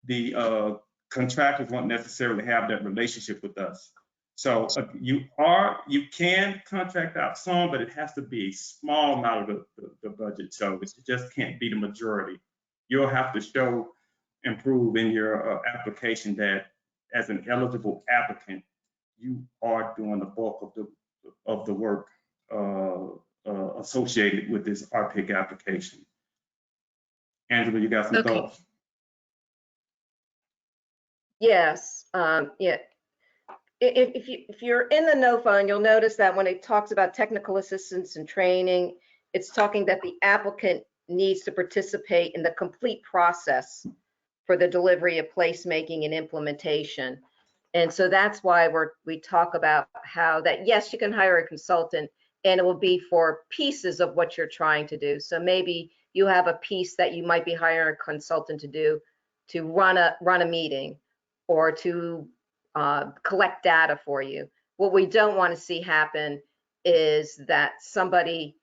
the contractors won't necessarily have that relationship with us. So you can contract out some, but it has to be a small amount of the budget. So it just can't be the majority. You'll have to show and prove in your application that as an eligible applicant, you are doing the bulk of the work associated with this RPIC application. Angela, you got some thoughts? Yes. Yeah. If you're in the NOFA, and you'll notice that when it talks about technical assistance and training, it's talking that the applicant needs to participate in the complete process for the delivery of placemaking and implementation. And so that's why we talk about how that, yes, you can hire a consultant and it will be for pieces of what you're trying to do. So maybe you have a piece that you might be hiring a consultant to do, to run a meeting or to collect data for you. What we don't want to see happen is that somebody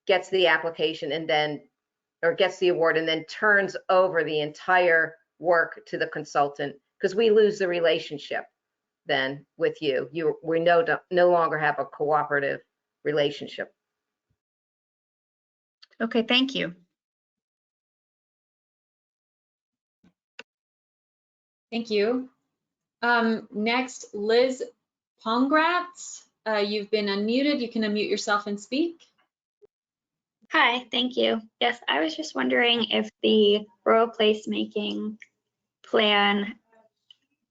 gets the application and then, or gets the award and then turns over the entire work to the consultant, because we lose the relationship then with you. We no longer have a cooperative relationship. Okay, thank you. Thank you. Next, Liz Pongratz, you've been unmuted. You can unmute yourself and speak. Hi, thank you. Yes, I was just wondering if the rural placemaking plan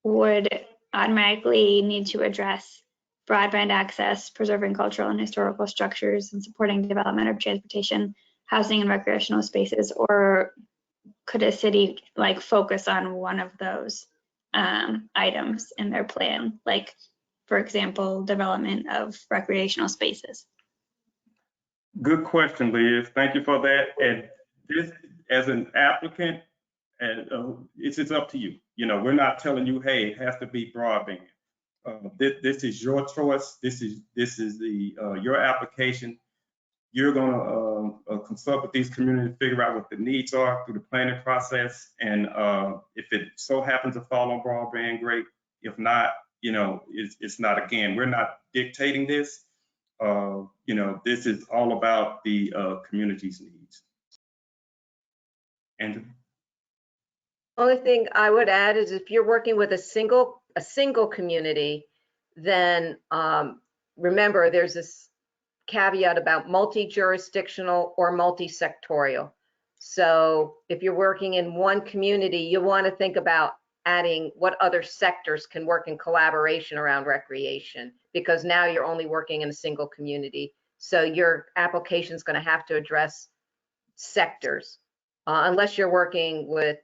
would automatically need to address broadband access, preserving cultural and historical structures, and supporting development of transportation, housing, and recreational spaces, or could a city focus on one of those items in their plan, like, for example, development of recreational spaces? Good question, Liz. Thank you for that. And this, as an applicant, it's up to you. We're not telling you, hey, it has to be broadband. This is your choice. This is your application. You're going to consult with these communities, figure out what the needs are through the planning process. And if it so happens to fall on broadband, great. If not, it's not. Again, we're not dictating this. This is all about the community's needs. Andrew? Only thing I would add is if you're working with a single community, then remember there's this caveat about multi-jurisdictional or multi-sectorial. So if you're working in one community, you want to think about adding what other sectors can work in collaboration around recreation, because now you're only working in a single community. So your application is going to have to address sectors, unless you're working with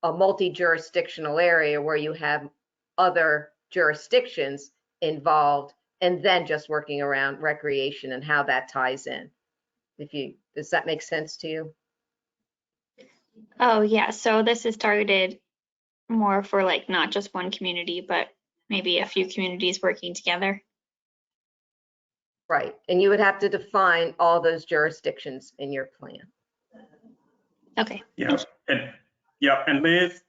a multi-jurisdictional area where you have other jurisdictions involved, and then just working around recreation and how that ties in. Does that make sense to you? Oh, yeah. So this is targeted more for like not just one community, but maybe a few communities working together. Right. And you would have to define all those jurisdictions in your plan. Okay. Yeah, and Liz,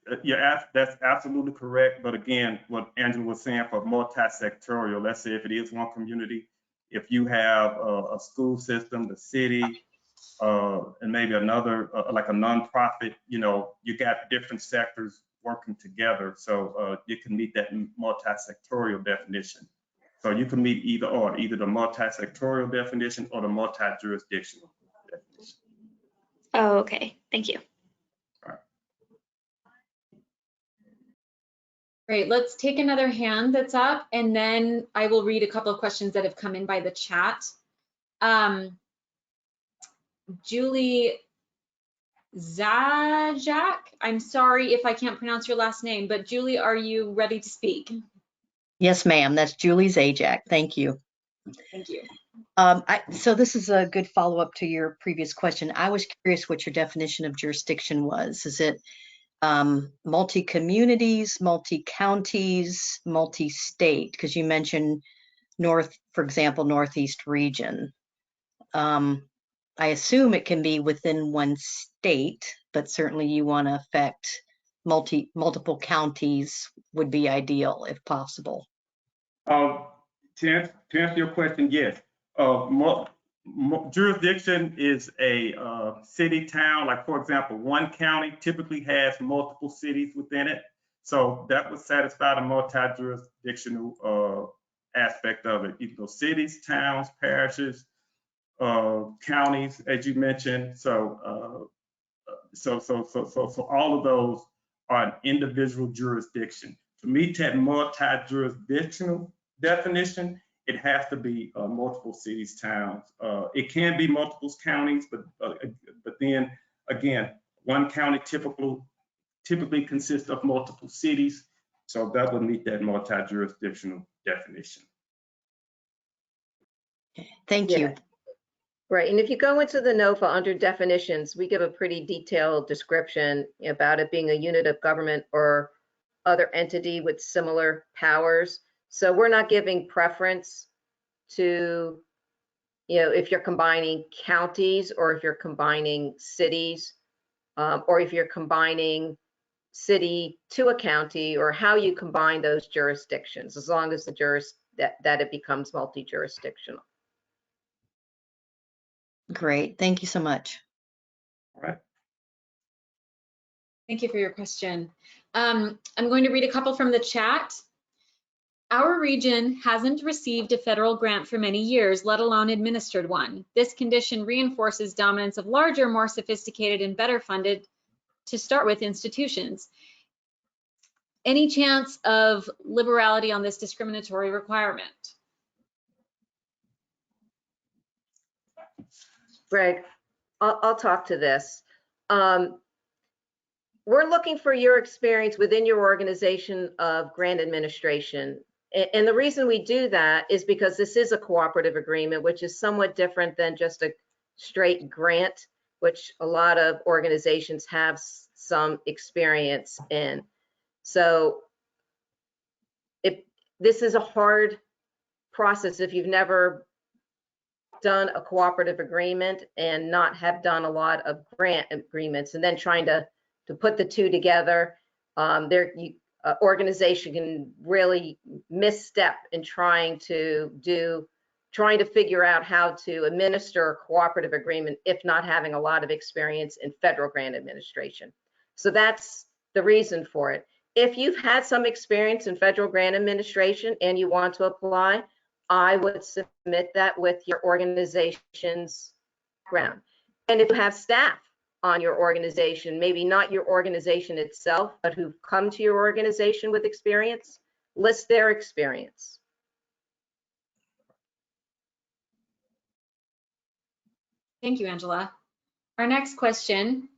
that's absolutely correct. But again, what Angela was saying for multi-sectorial, let's say if it is one community, if you have a school system, the city, and maybe another, like a nonprofit, you got different sectors working together. So you can meet that multi-sectorial definition. So you can meet either or, either the multi-sectorial definition or the multi-jurisdictional definition. Oh, okay. Thank you. Great, let's take another hand that's up, and then I will read a couple of questions that have come in by the chat. Julie Zajak, I'm sorry if I can't pronounce your last name, but Julie, are you ready to speak? Yes, ma'am. That's Julie Zajak. Thank you. Thank you. So this is a good follow-up to your previous question. I was curious what your definition of jurisdiction was. Is it multi-communities, multi-counties, multi-state? Because you mentioned for example, Northeast region. I assume it can be within one state, but certainly you want to affect multiple counties would be ideal if possible. To answer your question, yes. Jurisdiction is a city, town, like for example, one county typically has multiple cities within it. So that would satisfy the multi-jurisdictional aspect of it. Either cities, towns, parishes, counties, as you mentioned. So all of those are an individual jurisdiction. To meet that multi-jurisdictional definition, it has to be multiple cities, towns. It can be multiple counties, but then again, one county typically consists of multiple cities, so that would meet that multi-jurisdictional definition. Thank you. Right, and if you go into the NOFA under definitions, we give a pretty detailed description about it being a unit of government or other entity with similar powers. So we're not giving preference to, if you're combining counties or if you're combining cities, or if you're combining city to a county, or how you combine those jurisdictions, as long as that it becomes multi-jurisdictional. Great, thank you so much. All right. Thank you for your question. I'm going to read a couple from the chat. Our region hasn't received a federal grant for many years, let alone administered one. This condition reinforces dominance of larger, more sophisticated, and better funded, to start with, institutions. Any chance of liberality on this discriminatory requirement? Greg, I'll talk to this. We're looking for your experience within your organization of grant administration. And the reason we do that is because this is a cooperative agreement, which is somewhat different than just a straight grant, which a lot of organizations have some experience in. So this is a hard process if you've never done a cooperative agreement and not have done a lot of grant agreements, and then trying to put the two together. Organization can really misstep in trying to figure out how to administer a cooperative agreement if not having a lot of experience in federal grant administration. So that's the reason for it. If you've had some experience in federal grant administration and you want to apply, I would submit that with your organization's ground. And if you have staff on your organization, maybe not your organization itself, but who've come to your organization with experience, list their experience. Thank you, Angela. Our next question,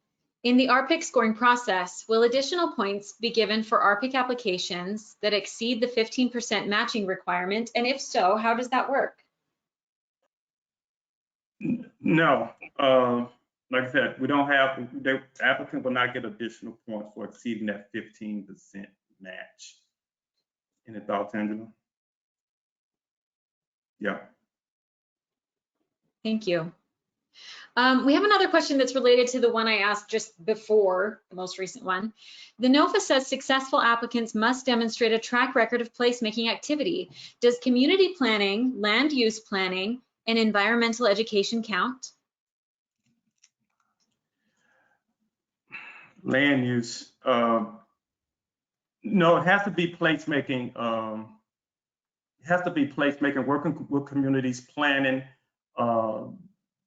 in the RPIC scoring process, will additional points be given for RPIC applications that exceed the 15% matching requirement? And if so, how does that work? No, like I said, we don't have, the applicant will not get additional points for exceeding that 15% match. Any thoughts, Angela? Yeah. Thank you. We have another question that's related to the one I asked just before, the most recent one. The NOFA says successful applicants must demonstrate a track record of placemaking activity. Does community planning, land use planning, and environmental education count? Land use, no, it has to be placemaking. It has to be placemaking, working with communities, planning,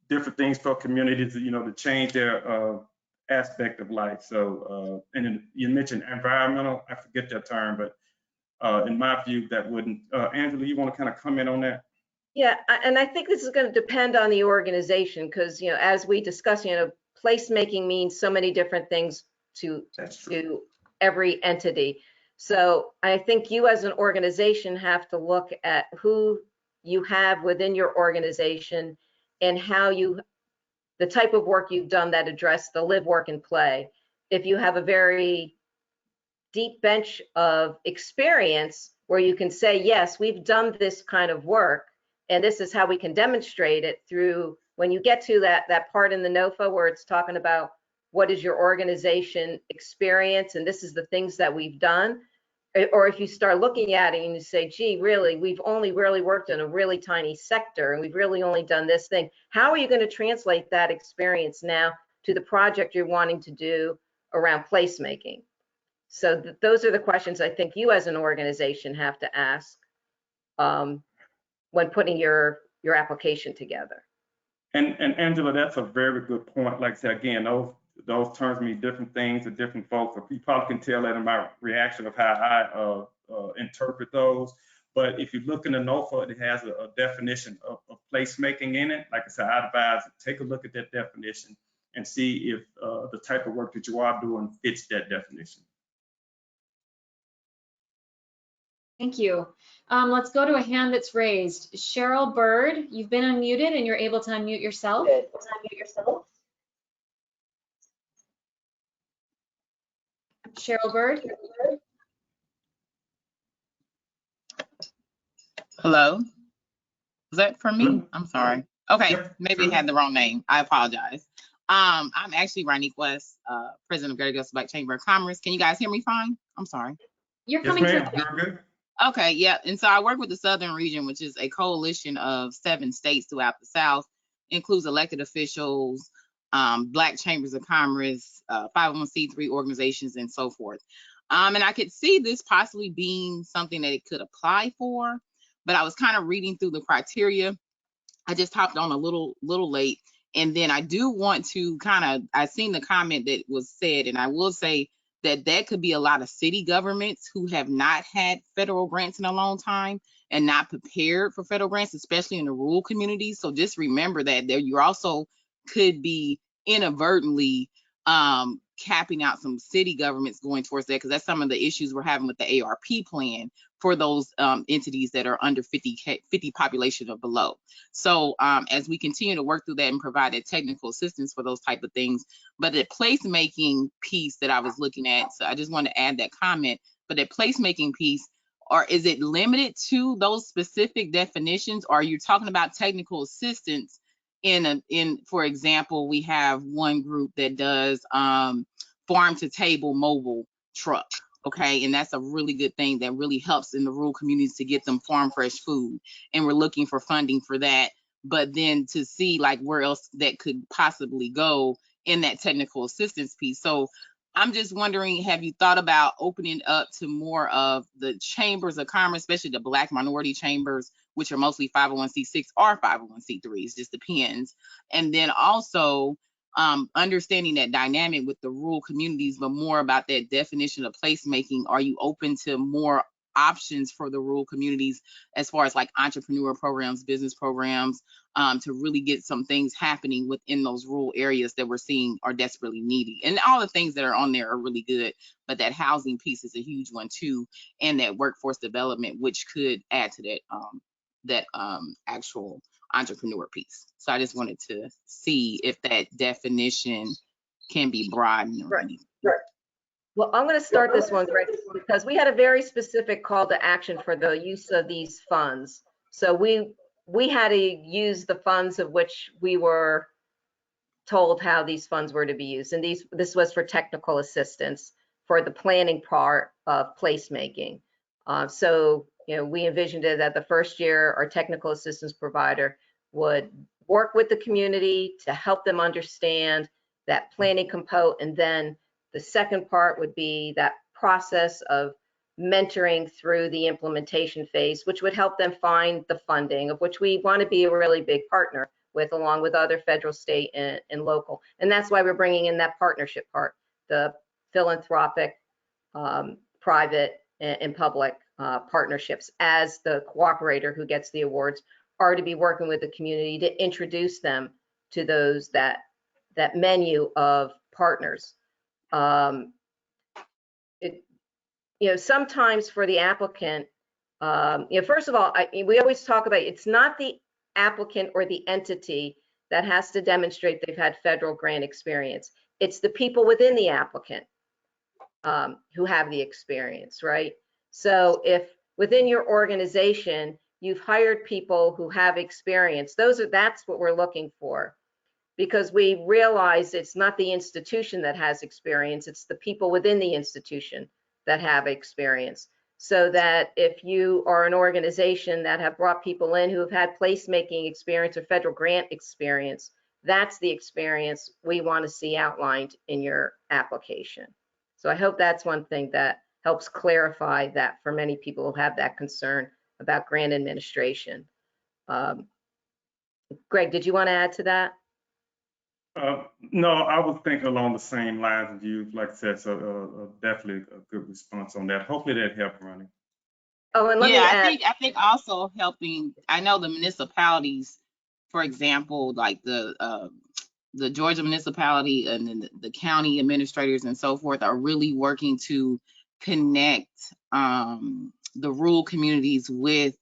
different things for communities, to change their aspect of life. So, and then you mentioned environmental, I forget that term, but in my view, that wouldn't. Angela, you want to kind of comment on that? Yeah, and I think this is going to depend on the organization because, as we discussed, placemaking means so many different things to every entity. So I think you as an organization have to look at who you have within your organization and how the type of work you've done that address the live, work, and play. If you have a very deep bench of experience where you can say, yes, we've done this kind of work, and this is how we can demonstrate it through, when you get to that part in the NOFA where it's talking about what is your organization experience, and this is the things that we've done. Or if you start looking at it and you say, gee, really, we've only really worked in a really tiny sector and we've really only done this thing. How are you going to translate that experience now to the project you're wanting to do around placemaking? So those are the questions I think you as an organization have to ask when putting your application together. And Angela, that's a very good point. Like I said, again, those terms mean different things to different folks. You probably can tell that in my reaction of how I interpret those. But if you look in the NOFA, it has a definition of placemaking in it. Like I said, I advise take a look at that definition and see if the type of work that you are doing fits that definition. Thank you. Let's go to a hand that's raised. Cheryl Bird, you've been unmuted and you're able to unmute yourself. Cheryl Bird. Hello. Was that for me? I'm sorry. Okay, maybe I had the wrong name. I apologize. I'm actually Ronique West, president of Greater Augusta Black Chamber of Commerce. Can you guys hear me fine? I'm sorry. You're coming through. You're good. Okay, yeah. And so I work with the Southern Region, which is a coalition of 7 states throughout the South, includes elected officials, Black Chambers of Commerce, 501c3 organizations, and so forth. And I could see this possibly being something that it could apply for, but I was kind of reading through the criteria. I just hopped on a little late. And then I do want to I've seen the comment that was said, and I will say that could be a lot of city governments who have not had federal grants in a long time and not prepared for federal grants, especially in the rural communities. So just remember that there you also could be inadvertently capping out some city governments going towards that, because that's some of the issues we're having with the ARP plan for those entities that are under 50 population or below. So as we continue to work through that and provide that technical assistance for those type of things, but the placemaking piece that I was looking at, so I just want to add that comment, but that placemaking piece, or is it limited to those specific definitions, or are you talking about technical assistance in for example, we have one group that does farm to table mobile truck. Okay, and that's a really good thing that really helps in the rural communities to get them farm fresh food. And we're looking for funding for that. But then to see like where else that could possibly go in that technical assistance piece. So I'm just wondering, have you thought about opening up to more of the chambers of commerce, especially the Black minority chambers, which are mostly 501c6 or 501c3s, just depends. And then also understanding that dynamic with the rural communities, but more about that definition of placemaking. Are you open to more options for the rural communities as far as like entrepreneur programs, business programs, to really get some things happening within those rural areas that we're seeing are desperately needy? And all the things that are on there are really good, but that housing piece is a huge one too, and that workforce development, which could add to that actual entrepreneur piece. So I just wanted to see if that definition can be broadened or anything. Well, I'm going to start this one, Greg, because we had a very specific call to action for the use of these funds. So we had to use the funds of which we were told how these funds were to be used. And this was for technical assistance for the planning part of placemaking. So, you know, we envisioned it that the first year, our technical assistance provider would work with the community to help them understand that planning component, and then the second part would be that process of mentoring through the implementation phase, which would help them find the funding, of which we want to be a really big partner with, along with other federal, state, and local. And that's why we're bringing in that partnership part, the philanthropic, private, and public partnerships as the cooperator who gets the awards are to be working with the community to introduce them to those that menu of partners. You know, sometimes for the applicant, you know, first of all, we always talk about it's not the applicant or the entity that has to demonstrate they've had federal grant experience. It's the people within the applicant who have the experience, right? So if within your organization, you've hired people who have experience, that's what we're looking for. Because we realize it's not the institution that has experience, it's the people within the institution that have experience. So that if you are an organization that have brought people in who have had placemaking experience or federal grant experience, that's the experience we want to see outlined in your application. So I hope that's one thing that helps clarify that for many people who have that concern about grant administration. Greg, did you want to add to that? No, I was thinking along the same lines as you, like I said, so definitely a good response on that. Hopefully that helped, Ronnie. Oh, and let me add, I think also helping, I know the municipalities, for example, like the Georgia municipality and then the county administrators and so forth are really working to connect the rural communities with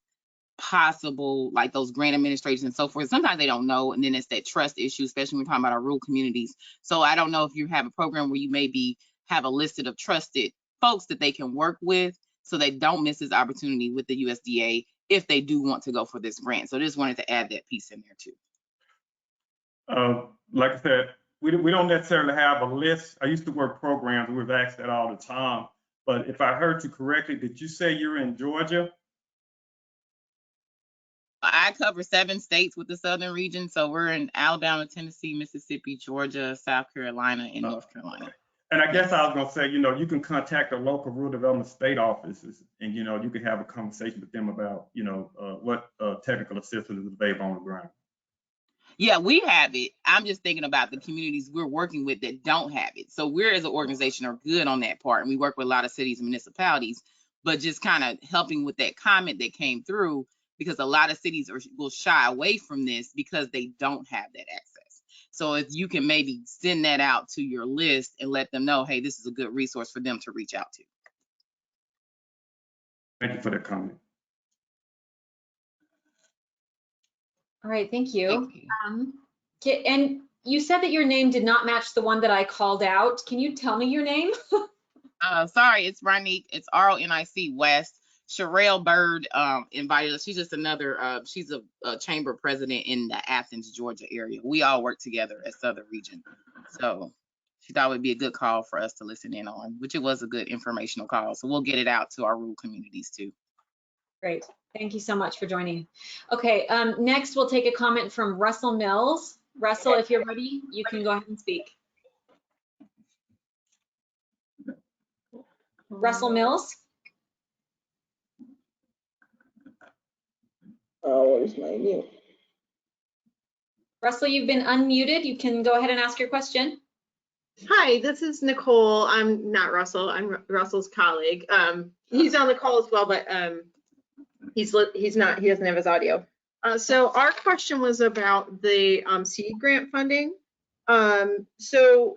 possible, like those grant administrators and so forth. Sometimes they don't know, and then it's that trust issue, especially when we're talking about our rural communities. So I don't know if you have a program where you maybe have a listed of trusted folks that they can work with so they don't miss this opportunity with the USDA if they do want to go for this grant. So just wanted to add that piece in there too. Like I said, we don't necessarily have a list. I used to work programs, we were asked that all the time. But if I heard you correctly, did you say you're in Georgia? I cover 7 states with the southern region. So we're in Alabama, Tennessee, Mississippi, Georgia, South Carolina, and North Carolina. And I guess I was gonna say, you know, you can contact the local rural development state offices and, you know, you can have a conversation with them about, you know, what technical assistance is available on the ground. Yeah, we have it. I'm just thinking about the communities we're working with that don't have it. So we're, as an organization, are good on that part. And we work with a lot of cities and municipalities, but just kind of helping with that comment that came through, because a lot of cities will shy away from this because they don't have that access. So if you can maybe send that out to your list and let them know, hey, this is a good resource for them to reach out to. Thank you for that comment. All right, thank you. And you said that your name did not match the one that I called out. Can you tell me your name? Sorry, it's Ronique. It's RONIC West. Sherelle Bird invited us. She's just another, she's a chamber president in the Athens, Georgia area. We all work together at Southern Region. So she thought it would be a good call for us to listen in on, which it was a good informational call. So we'll get it out to our rural communities too. Great. Thank you so much for joining. Okay, next we'll take a comment from Russell Mills. Russell, if you're ready, you can go ahead and speak. Russell Mills. Oh, where's my mute? Russell, you've been unmuted. You can go ahead and ask your question. Hi, this is Nicole. I'm not Russell. I'm Russell's colleague. He's on the call as well, but he's not. He doesn't have his audio. So our question was about the seed grant funding. So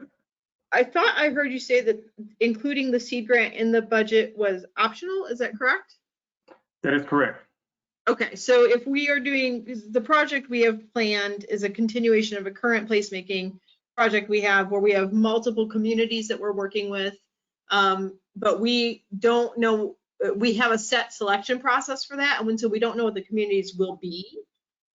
I thought I heard you say that including the seed grant in the budget was optional. Is that correct? That is correct. Okay, so if we are doing the project we have planned is a continuation of a current placemaking project we have where we have multiple communities that we're working with, but we don't know, we have a set selection process for that, and so we don't know what the communities will be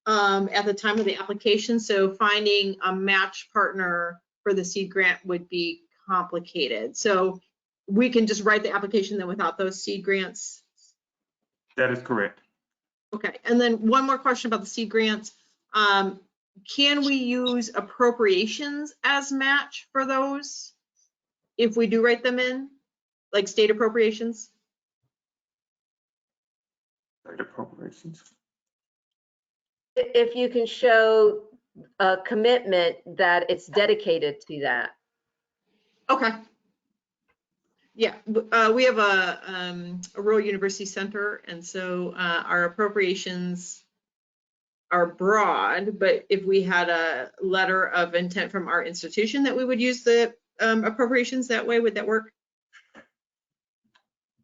at the time of the application. So finding a match partner for the seed grant would be complicated. So we can just write the application then without those seed grants. That is correct. Okay, and then one more question about the seed grants. Can we use appropriations as match for those if we do write them in, like state appropriations? State appropriations. If you can show a commitment that it's dedicated to that. Okay. Yeah, we have a rural university center, and so our appropriations are broad, but if we had a letter of intent from our institution that we would use the appropriations that way, would that work?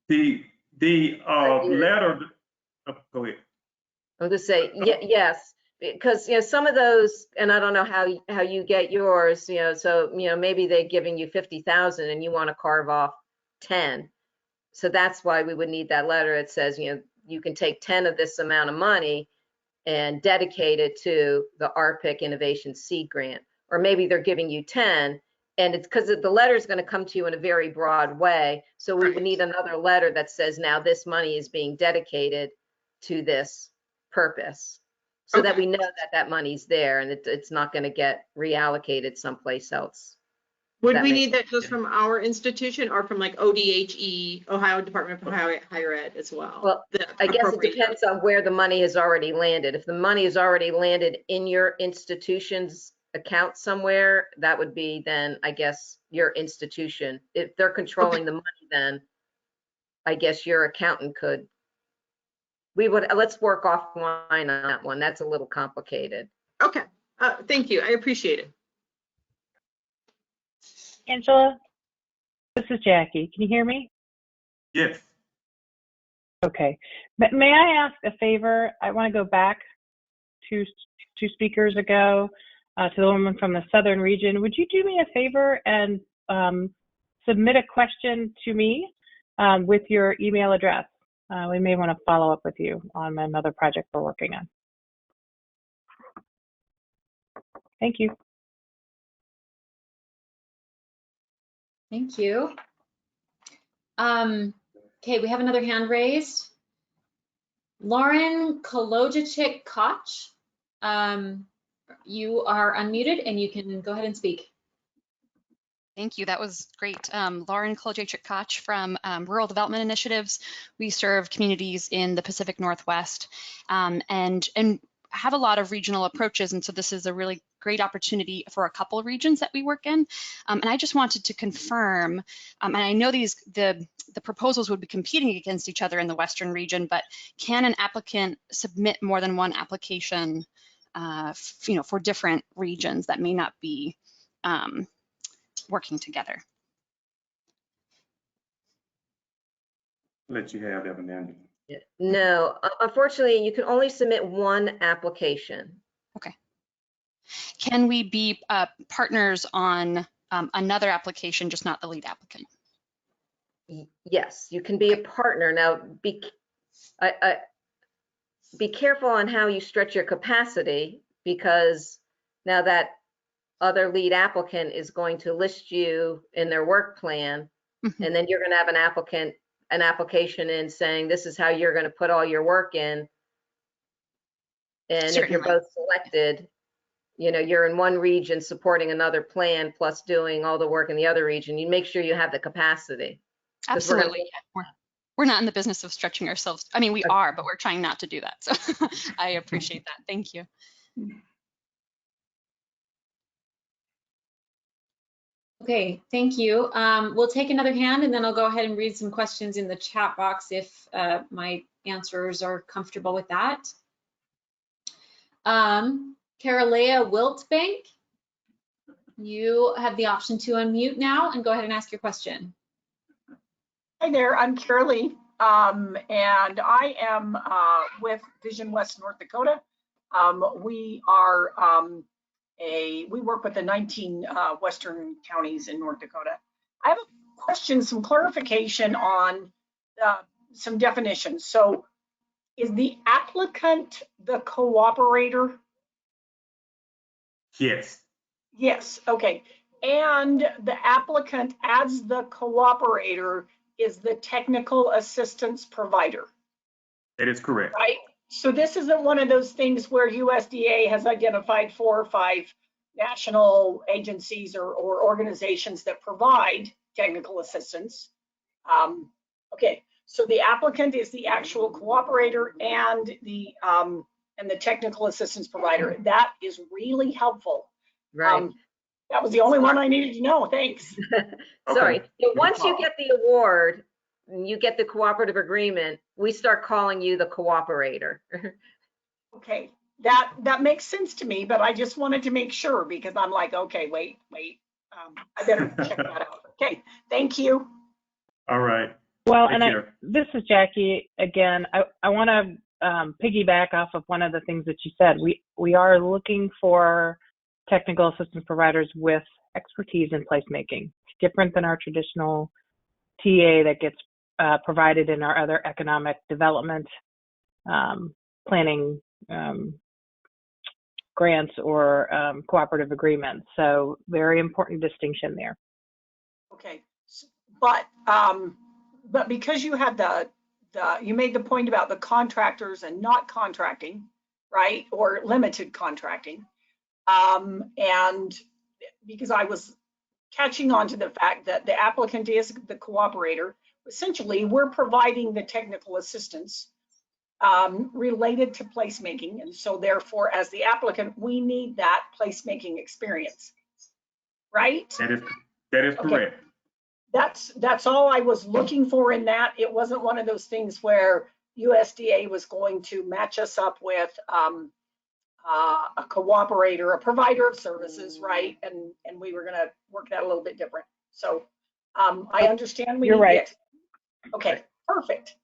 The letter, oh, go ahead. I'm just say yes, because some of those, and I don't know how you get yours, so maybe they're giving you 50,000 and you want to carve off 10. So that's why we would need that letter. It says, you can take 10 of this amount of money and dedicate it to the RPIC Innovation Seed Grant. Or maybe they're giving you 10, and it's because the letter is going to come to you in a very broad way. So we would need another letter that says, now this money is being dedicated to this purpose, so that we know that that money's there and it's not going to get reallocated someplace else. Would we need that just from our institution or from like ODHE, Ohio Department of Higher Ed as well? Well, I guess it depends on where the money has already landed. If the money has already landed in your institution's account somewhere, that would be then, I guess, your institution. If they're controlling the money, then I guess your accountant could. Let's work offline on that one. That's a little complicated. Okay, thank you. I appreciate it. Angela, this is Jackie. Can you hear me? Yes. Okay. May I ask a favor? I want to go back to two speakers ago to the woman from the Southern region. Would you do me a favor and submit a question to me with your email address? We may want to follow up with you on another project we're working on. Thank you. Thank you. Okay, we have another hand raised. Lauren Kolodziejczyk-Koch, you are unmuted and you can go ahead and speak. Thank you. That was great. Lauren Kolodziejczyk-Koch from Rural Development Initiatives. We serve communities in the Pacific Northwest and have a lot of regional approaches. And so this is a really great opportunity for a couple of regions that we work in. And I just wanted to confirm, and I know the proposals would be competing against each other in the Western region, but can an applicant submit more than one application, for different regions that may not be working together? Let you have that, Amanda. No, unfortunately, you can only submit one application. Okay. Can we be partners on another application, just not the lead applicant? Yes, you can be a partner. Now, be careful on how you stretch your capacity, because now that other lead applicant is going to list you in their work plan, and then you're going to have an application in saying this is how you're going to put all your work in. And Certainly. If you're both selected, you're in one region supporting another plan plus doing all the work in the other region, you make sure you have the capacity. 'Cause we're gonna- Absolutely. We're not in the business of stretching ourselves. I mean, we are, but we're trying not to do that. So I appreciate that. Thank you. Okay, thank you. We'll take another hand and then I'll go ahead and read some questions in the chat box if my answers are comfortable with that. Carolea Wiltbank, you have the option to unmute now and go ahead and ask your question. Hi there, I'm Carolee, and I am with Vision West North Dakota. We work with the 19 western counties in North Dakota. I have a question, some clarification on some definitions. So is the applicant the cooperator? Yes. Yes, okay. And the applicant as the cooperator is the technical assistance provider. That is correct. Right? So this isn't one of those things where USDA has identified 4 or 5 national agencies or organizations that provide technical assistance. Okay, so the applicant is the actual cooperator and the technical assistance provider. That is really helpful. Right. That was the only one I needed to know. Thanks. Sorry. Okay. So once you get the award, and you get the cooperative agreement, we start calling you the cooperator. Okay, that makes sense to me, but I just wanted to make sure because I'm like, okay, wait. I better check that out. Okay, thank you. All right. Well, Take and care. this is Jackie again. I want to piggyback off of one of the things that you said. We are looking for technical assistance providers with expertise in placemaking. It's different than our traditional TA that gets provided in our other economic development planning grants or cooperative agreements. So very important distinction there. Okay, but because you had you made the point about the contractors and not contracting, right, or limited contracting, and because I was catching on to the fact that the applicant is the cooperator, essentially we're providing the technical assistance related to placemaking, and so therefore as the applicant we need that placemaking experience, right? That is correct. That's all I was looking for in that. It wasn't one of those things where USDA was going to match us up with a cooperator, a provider of services, right? And we were going to work that a little bit different. So I understand You're right. it. Okay, perfect.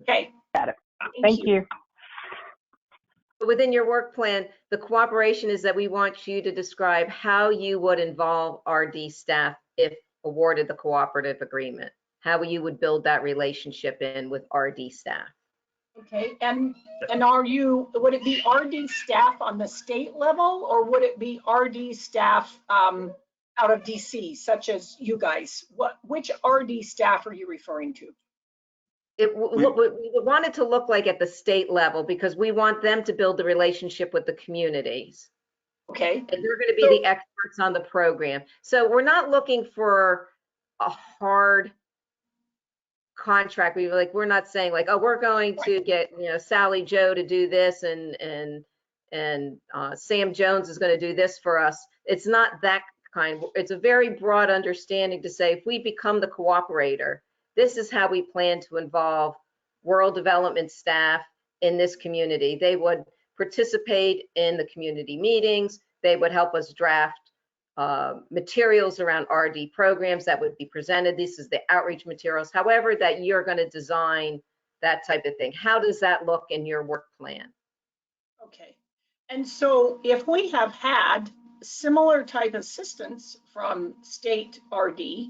Okay. Got it. Thank you. Within your work plan, the cooperation is that we want you to describe how you would involve RD staff if awarded the cooperative agreement, how you would build that relationship in with RD staff. Okay, and would it be RD staff on the state level or would it be RD staff out of DC, such as you guys? Which RD staff are you referring to? What we want it to look like at the state level because we want them to build the relationship with the communities. Okay. And they're going to be the experts on the program. So we're not looking for a hard contract. We're not saying like, oh, we're going to get Sally Joe to do this and Sam Jones is going to do this for us. It's not that kind. It's a very broad understanding to say if we become the cooperator, this is how we plan to involve rural development staff in this community. They would participate in the community meetings. They would help us draft materials around RD programs that would be presented. This is the outreach materials, however that you're going to design that type of thing. How does that look in your work plan? Okay. And so if we have had similar type assistance from state RD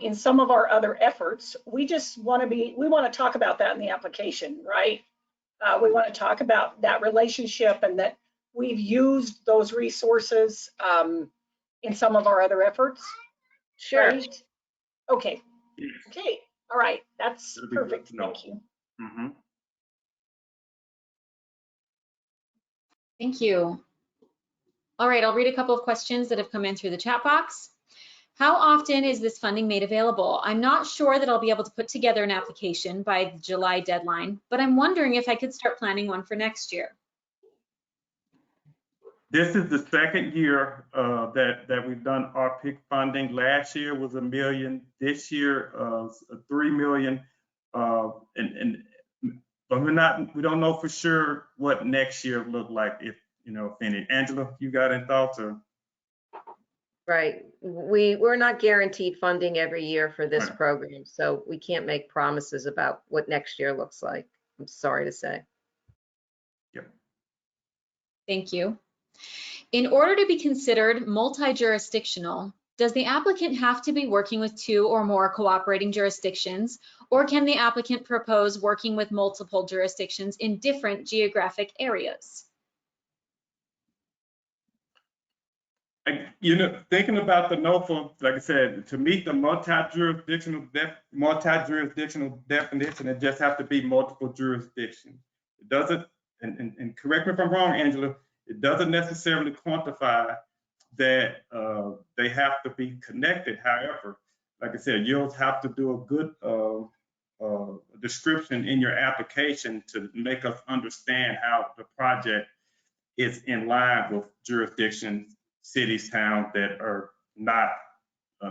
in some of our other efforts, we want to talk about that in the application, right? We want to talk about that relationship and that we've used those resources in some of our other efforts. Sure. Right? Okay. Okay. All right. That's perfect. Thank you. Mm-hmm. Thank you. All right, I'll read a couple of questions that have come in through the chat box. How often is this funding made available? I'm not sure that I'll be able to put together an application by the July deadline, but I'm wondering if I could start planning one for next year. This is the second year that we've done RPIC funding. Last year was $1 million. This year, $3 million. But we don't know for sure what next year look like, if any. Angela, you got any thoughts? Or? Right. We're not guaranteed funding every year for this Right. program, so we can't make promises about what next year looks like. I'm sorry to say. Yep. Thank you. In order to be considered multi-jurisdictional, does the applicant have to be working with 2 or more cooperating jurisdictions, or can the applicant propose working with multiple jurisdictions in different geographic areas? Thinking about the NOFA, like I said, to meet the multi-jurisdictional definition, it just have to be multiple jurisdictions. It doesn't, and correct me if I'm wrong, Angela, it doesn't necessarily quantify that they have to be connected. However, like I said, you'll have to do a good description in your application to make us understand how the project is in line with jurisdictions, cities, towns that are not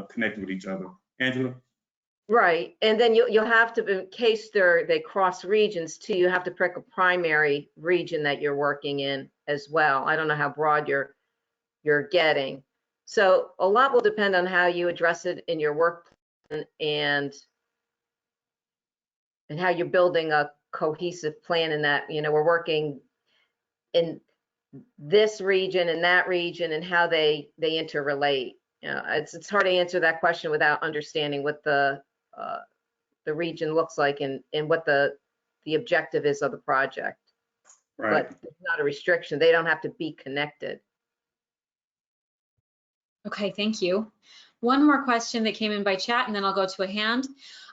connected with each other. Angela? Right, and then you'll have to, in case they cross regions too, you have to pick a primary region that you're working in as well. I don't know how broad you're getting. So a lot will depend on how you address it in your work plan and how you're building a cohesive plan in that, we're working in this region and that region and how they interrelate. It's hard to answer that question without understanding what the region looks like and what the objective is of the project. Right. But it's not a restriction. They don't have to be connected. Okay, thank you. One more question that came in by chat, and then I'll go to a hand.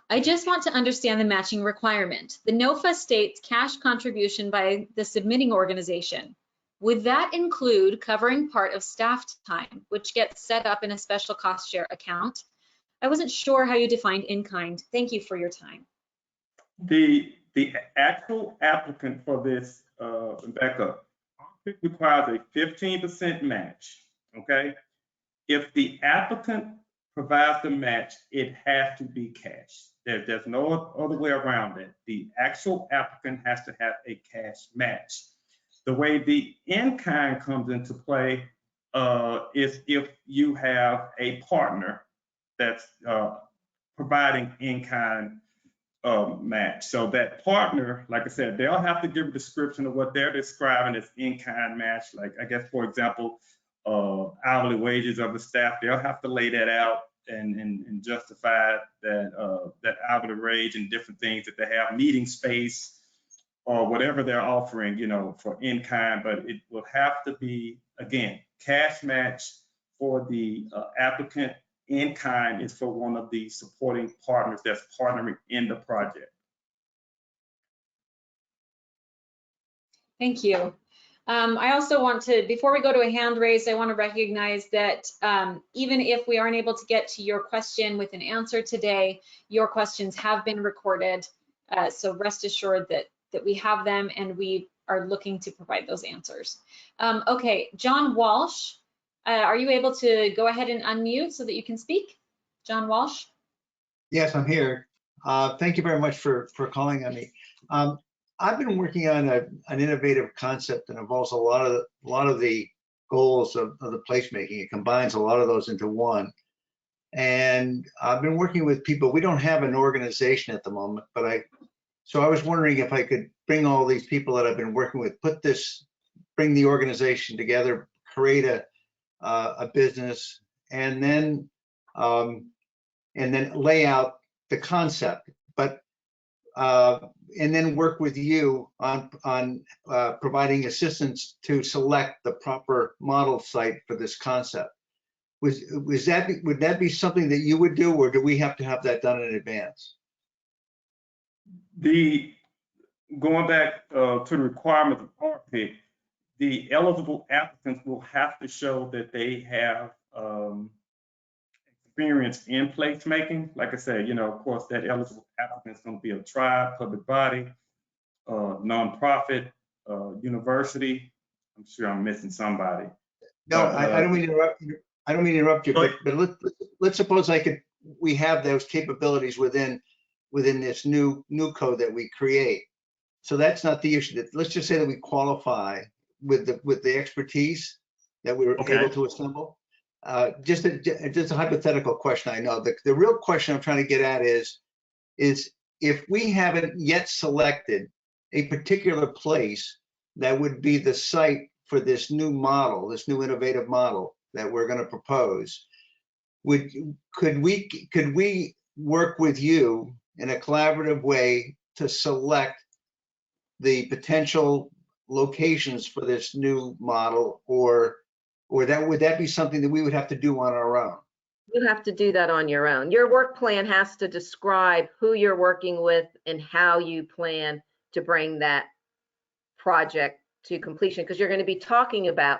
I just want to understand the matching requirement. The NOFA states cash contribution by the submitting organization. Would that include covering part of staff time, which gets set up in a special cost share account? I wasn't sure how you defined in-kind. Thank you for your time. The actual applicant for this, back up, it requires a 15% match, okay? If the applicant provides the match, it has to be cash. There's no other way around it. The actual applicant has to have a cash match. The way the in-kind comes into play is if you have a partner that's providing in-kind match. So that partner, like I said, they'll have to give a description of what they're describing as in-kind match. Like, I guess, for example, hourly wages of the staff, they'll have to lay that out and justify that hourly wage and different things that they have, meeting space or whatever they're offering, for in-kind. But it will have to be, again, cash match for the applicant. In-kind is for one of the supporting partners that's partnering in the project. Thank you. I also want to, before we go to a hand raise, I want to recognize that even if we aren't able to get to your question with an answer today, your questions have been recorded. So rest assured that we have them and we are looking to provide those answers. Okay, John Walsh, are you able to go ahead and unmute so that you can speak? John Walsh? Yes, I'm here. Thank you very much for calling on me. I've been working on an innovative concept that involves a lot of the goals of the placemaking. It combines a lot of those into one. And I've been working with people. We don't have an organization at the moment, but so I was wondering if I could bring all these people that I've been working with, bring the organization together, create a business, and then lay out the concept, and then work with you on providing assistance to select the proper model site for this concept. Would that be something that you would do, or do we have to have that done in advance? Going back to the requirements of RPIC, the eligible applicants will have to show that they have experience in placemaking. Like I said, you know, of course, that eligible applicant is going to be a tribe, public body, nonprofit, university. I'm sure I'm missing somebody. No, But, I don't mean to interrupt you. I don't mean to interrupt you, but let's suppose we have those capabilities within this new code that we create. So that's not the issue. Let's just say that we qualify with the expertise that we were able to assemble. Just a hypothetical question. I know the real question I'm trying to get at is if we haven't yet selected a particular place that would be the site for this new model, this new innovative model that we're going to propose, could we work with you in a collaborative way to select the potential locations for this new model, or would that be something that we would have to do on our own? You have to do that on your own. Your work plan has to describe who you're working with and how you plan to bring that project to completion, because you're going to be talking about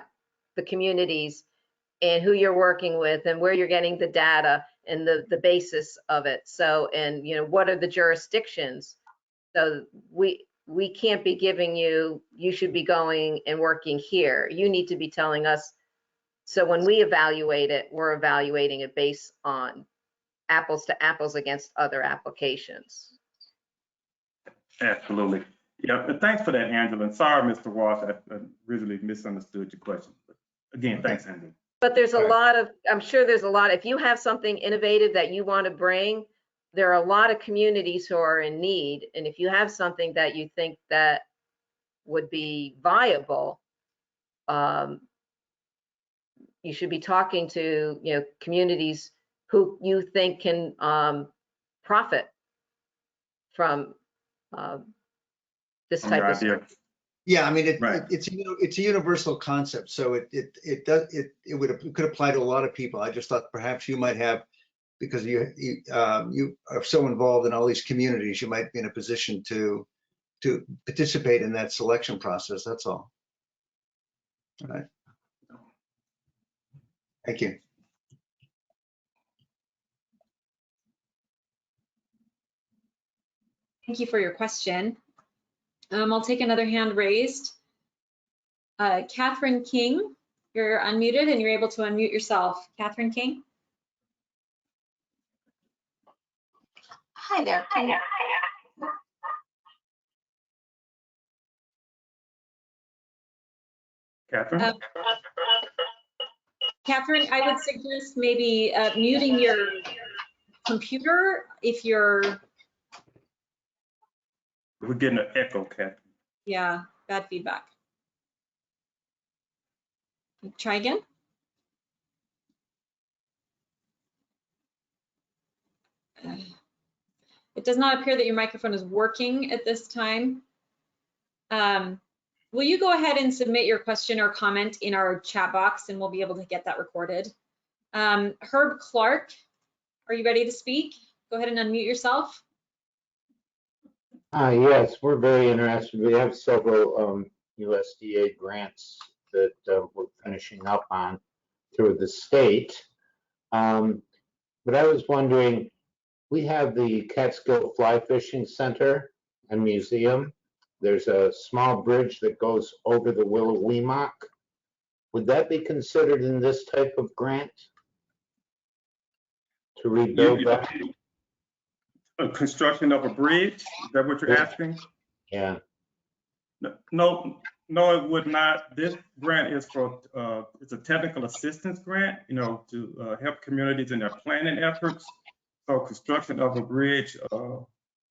the communities and who you're working with and where you're getting the data and the basis of it. So, and you know, what are the jurisdictions? So we can't be giving you should be going and working here. You need to be telling us. So when we evaluate it, we're evaluating it based on apples to apples against other applications. Absolutely. Yeah, and thanks for that, Angela. And sorry, Mr. Walsh, I really misunderstood your question. But again, thanks, Angela. But there's a lot of, I'm sure there's a lot, if you have something innovative that you want to bring, there are a lot of communities who are in need. And if you have something that you think that would be viable, you should be talking to, you know, communities who you think can profit from this type of stuff. Yeah, I mean, it's a universal concept, so it could apply to a lot of people. I just thought perhaps you might have, because you are so involved in all these communities, you might be in a position to participate in that selection process. That's all. All right. Thank you. Thank you for your question. I'll take another hand raised. Catherine King, you're unmuted and you're able to unmute yourself. Catherine King. Hi there. Catherine? Catherine, I would suggest maybe muting your computer if you're. We're getting an echo, Catherine. Yeah, bad feedback. Try again. It does not appear that your microphone is working at this time. Will you go ahead and submit your question or comment in our chat box and we'll be able to get that recorded. Herb Clark, are you ready to speak? Go ahead and unmute yourself. Yes, we're very interested. We have several USDA grants that we're finishing up on through the state. But I was wondering, we have the Catskill Fly Fishing Center and Museum. There's a small bridge that goes over the Willowemoc. Would that be considered in this type of grant to rebuild that? Construction of a bridge? Is that what you're asking? Yeah. No, it would not. This grant is for, it's a technical assistance grant, you know, to help communities in their planning efforts. So construction of a bridge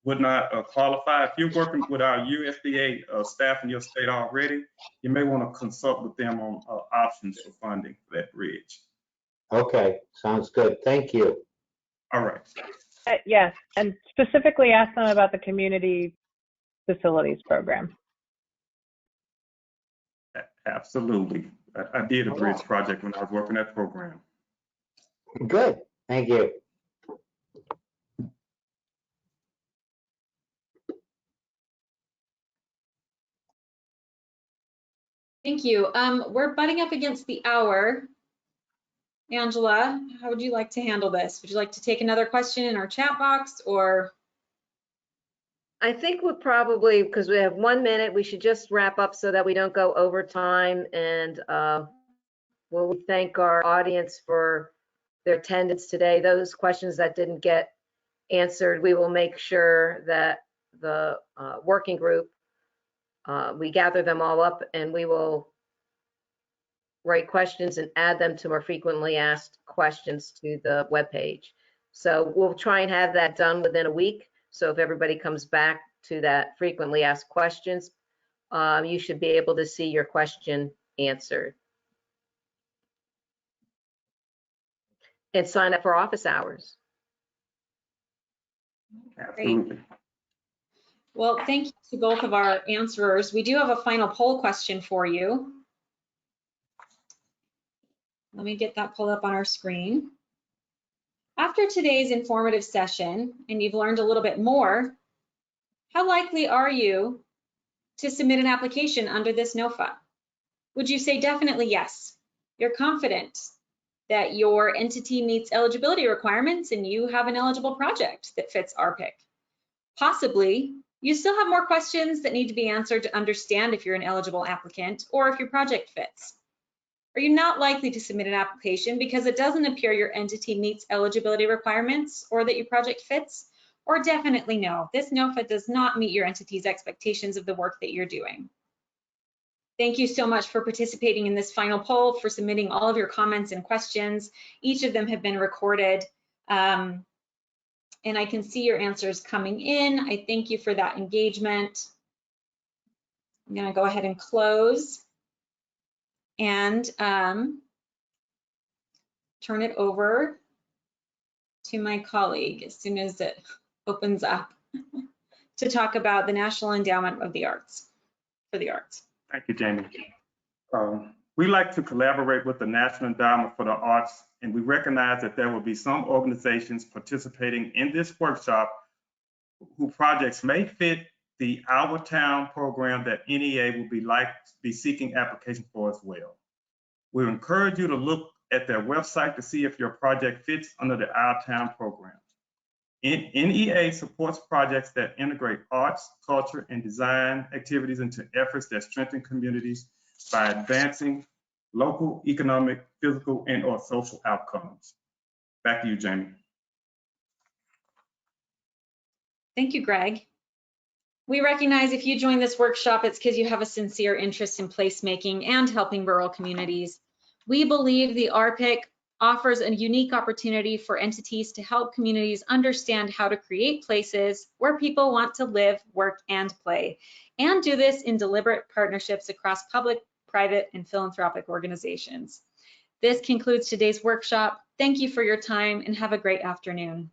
would not qualify. If you're working with our USDA staff in your state already, you may want to consult with them on options for funding for that bridge. Okay, sounds good. Thank you. All right. Yes, and specifically ask them about the community facilities program. Absolutely. I did a bridge project when I was working that program. Good, thank you. Thank you. We're butting up against the hour. Angela, how would you like to handle this? Would you like to take another question in our chat box, or? I think we'll probably, because we have 1 minute, we should just wrap up so that we don't go over time. And we'll thank our audience for their attendance today. Those questions that didn't get answered, we will make sure that the working group, we gather them all up and we will write questions and add them to more frequently asked questions to the webpage. So we'll try and have that done within a week. So if everybody comes back to that frequently asked questions, you should be able to see your question answered. And sign up for office hours. Great. Well, thank you to both of our answerers. We do have a final poll question for you. Let me get that pulled up on our screen. After today's informative session, and you've learned a little bit more, how likely are you to submit an application under this NOFA? Would you say definitely yes? You're confident that your entity meets eligibility requirements and you have an eligible project that fits RPIC. Possibly, you still have more questions that need to be answered to understand if you're an eligible applicant or if your project fits. Are you not likely to submit an application because it doesn't appear your entity meets eligibility requirements or that your project fits? Or definitely no, this NOFA does not meet your entity's expectations of the work that you're doing. Thank you so much for participating in this final poll, for submitting all of your comments and questions. Each of them have been recorded. And I can see your answers coming in. I thank you for that engagement. I'm gonna go ahead and close and turn it over to my colleague as soon as it opens up to talk about the National Endowment of the Arts, for the Arts. Thank you, Jamie. We like to collaborate with the National Endowment for the Arts, and we recognize that there will be some organizations participating in this workshop whose projects may fit the Our Town program that NEA will be seeking application for as well. We encourage you to look at their website to see if your project fits under the Our Town program. NEA supports projects that integrate arts, culture, and design activities into efforts that strengthen communities by advancing local, economic, physical, and/or social outcomes. Back to you, Jamie. Thank you, Greg. We recognize if you join this workshop, it's because you have a sincere interest in placemaking and helping rural communities. We believe the RPIC offers a unique opportunity for entities to help communities understand how to create places where people want to live, work, and play, and do this in deliberate partnerships across public, private, and philanthropic organizations. This concludes today's workshop. Thank you for your time and have a great afternoon.